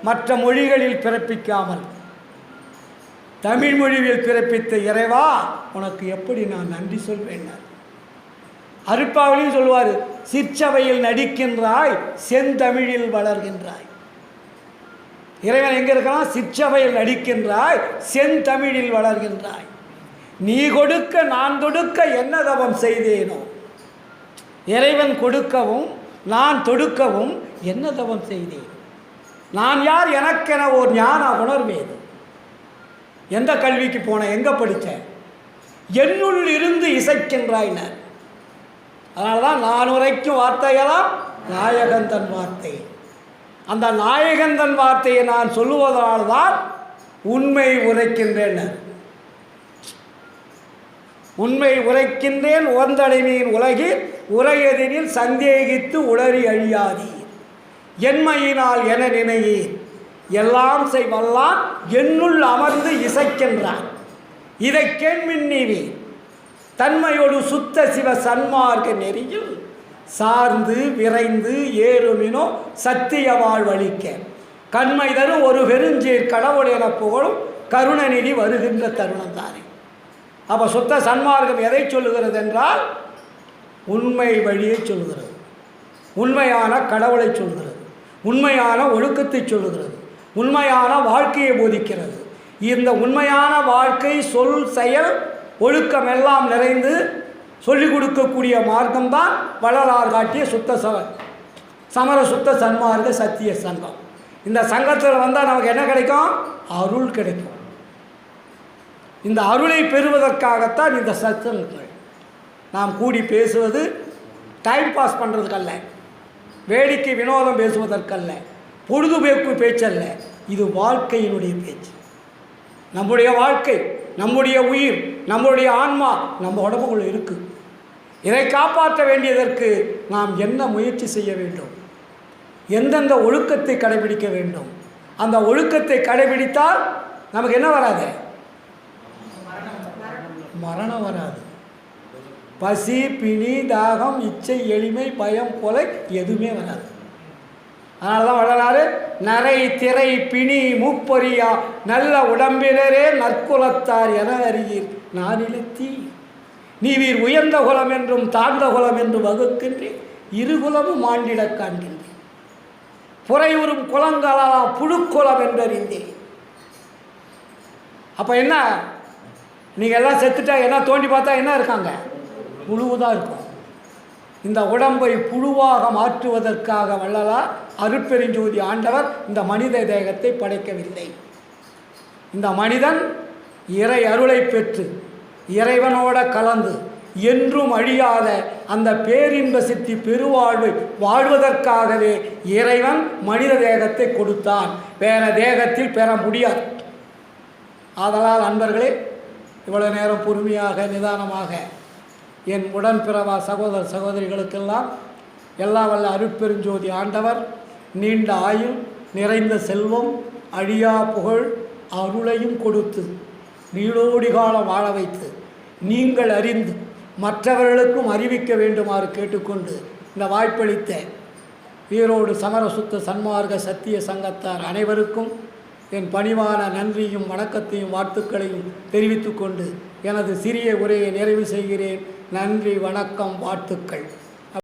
மற்ற மொழிகளில் பிறப்பிக்காமல் தமிழ் மொழியில் பிறப்பித்த இறைவா உனக்கு எப்படி நான் நன்றி சொல்வேன். அருட்பாவிலையும் சொல்லுவார், சிற்சபையில் நடிக்கின்றாய், செந்தமிழில் வளர்கின்றாய். இறைவன் எங்கே இருக்கான்? சிற்சபையில் நடிக்கின்றாய், செந்தமிழில் வளர்கின்றாய். நீ கொடுக்க நான் தொடுக்க என்ன தவம் செய்தேனோ. இறைவன் கொடுக்கவும் நான் தொடுக்கவும் என்ன தவம் செய்தேன். நான் யார் எனக்கென ஓர் ஞான உணர்வேது. எந்த கல்விக்கு போனேன், எங்கே படித்தேன்? என்னுள் இருந்து இசைக்கின்றாயினர். அதனால தான் நான் உரைக்கும் வார்த்தையெல்லாம் நாயகந்தன் வார்த்தை. அந்த நாயகந்தன் வார்த்தையை நான் சொல்லுவதனால் தான் உண்மை உரைக்கின்றேன். உண்மை உரைக்கின்றேன் உவந்தடைமீன் உலகில் உரையதினில் சந்தேகித்து உளறி அழியாதீர். என்மையினால் என நினையீர் எல்லாம் செய்வல்லான் என்னுள் அமர்ந்து இசைக்கின்றான். இதை கேள்மின் நீவி தன்மையோடு சுத்த சிவ சன்மார்க்க நெறியில் சார்ந்து விரைந்து ஏறுமினோ சத்திய வாழ்வழிக்க கண்மை தரும் ஒரு பெருஞ்சீர் கடவுள் என புகழும் கருணநிதி வருகின்ற தருணம் தானே. அப்போ சுத்த சன்மார்க்கம் எதை சொல்லுகிறது என்றால் உண்மை வழியை சொல்லுகிறது, உண்மையான கடவுளை சொல்கிறது, உண்மையான ஒழுக்கத்தை சொல்லுகிறது, உண்மையான வாழ்க்கையை போதிக்கிறது. இந்த உண்மையான வாழ்க்கை சொல் செயல் ஒழுக்கம் எல்லாம் நிறைந்து சொல்லிக் கொடுக்கக்கூடிய மார்க்கம்தான் வள்ளலார் காட்டிய சமர சுத்த சன்மார்க்க சத்திய சங்கம். இந்த சங்கத்தில் வந்தால் நமக்கு என்ன கிடைக்கும்? அருள் கிடைக்கும். இந்த அருளை பெறுவதற்காகத்தான் இந்த சத்சங்கங்கள். நாம் கூடி பேசுவது டைம் பாஸ் பண்ணுறதுக்கல்ல, வேடிக்கை வினோதம் பேசுவதற்கல்ல, பொழுதுபோக்கு பேச்சல்ல. இது வாழ்க்கையினுடைய பேச்சு. நம்முடைய வாழ்க்கை, நம்முடைய உயிர், நம்முடைய ஆன்மா நம்ம உடம்புக்குள்ள இருக்குது. இதை காப்பாற்ற வேண்டியதற்கு நாம் என்ன முயற்சி செய்ய வேண்டும்? எந்தெந்த ஒழுக்கத்தை கடைபிடிக்க வேண்டும்? அந்த ஒழுக்கத்தை கடைபிடித்தால் நமக்கு என்ன வராது? மரணம் வராது. பசி, பிணி, தாகம், இச்சை, எளிமை, பயம், கொலை எதுவுமே வராது. அதனால தான் வள்ளலார் நரை திரை பிணி மூப்பொறியா நல்ல உடம்பினரே நற்குலத்தார் என அறியீர் நானிலத்தி நீவீர் உயர்ந்த குலம் என்றும் தாழ்ந்த குலம் என்று வகுக்கின்றேன் இருகுலமும் ஆண்டிட காண்கின்றேன் புறையுறும் குலங்களா புழுக்குலம் என்றறிந்தேன். அப்போ என்ன, நீங்கள் எல்லாம் செத்துட்டா என்ன தோண்டி பார்த்தா என்ன இருக்காங்க? புழுவுதான் இருக்கும். இந்த உடம்பை புழுவாக மாற்றுவதற்காக வள்ளலார் அருட்பெருஞ்சோதி ஆண்டவர் இந்த மனித தேகத்தை படைக்கவில்லை. இந்த மனிதன் இறை அருளை பெற்று இறைவனோட கலந்து என்றும் அழியாத அந்த பேரின்ப சித்தி பெருவாழ்வை வாழ்வதற்காகவே இறைவன் மனித தேகத்தை கொடுத்தான். வேற தேகத்தில் பெற முடியாது. ஆதலால் அன்பர்களே, இவ்வளவு நேரம் பொறுமையாக நிதானமாக என் உடன்பிறவா சகோதர சகோதரிகளுக்கெல்லாம் எல்லா வல்ல அருட்பெருஞ்சோதி ஆண்டவர் நீண்ட ஆயுள், நிறைந்த செல்வம், அழியா புகழ், அருளையும் கொடுத்து நீளோடி காலம் வாழ வைத்து நீங்கள் அறிந்து மற்றவர்களுக்கும் அறிவிக்க வேண்டுமாறு கேட்டுக்கொண்டு இந்த வாய்ப்பளித்த ஈரோடு சமர சுத்த சன்மார்க்க சத்திய சங்கத்தார் அனைவருக்கும் என் பணிவான நன்றியும் வணக்கத்தையும் வாழ்த்துக்களையும் தெரிவித்துக்கொண்டு எனது சிறிய உரையை நிறைவு செய்கிறேன். நன்றி, வணக்கம், வாழ்த்துக்கள்.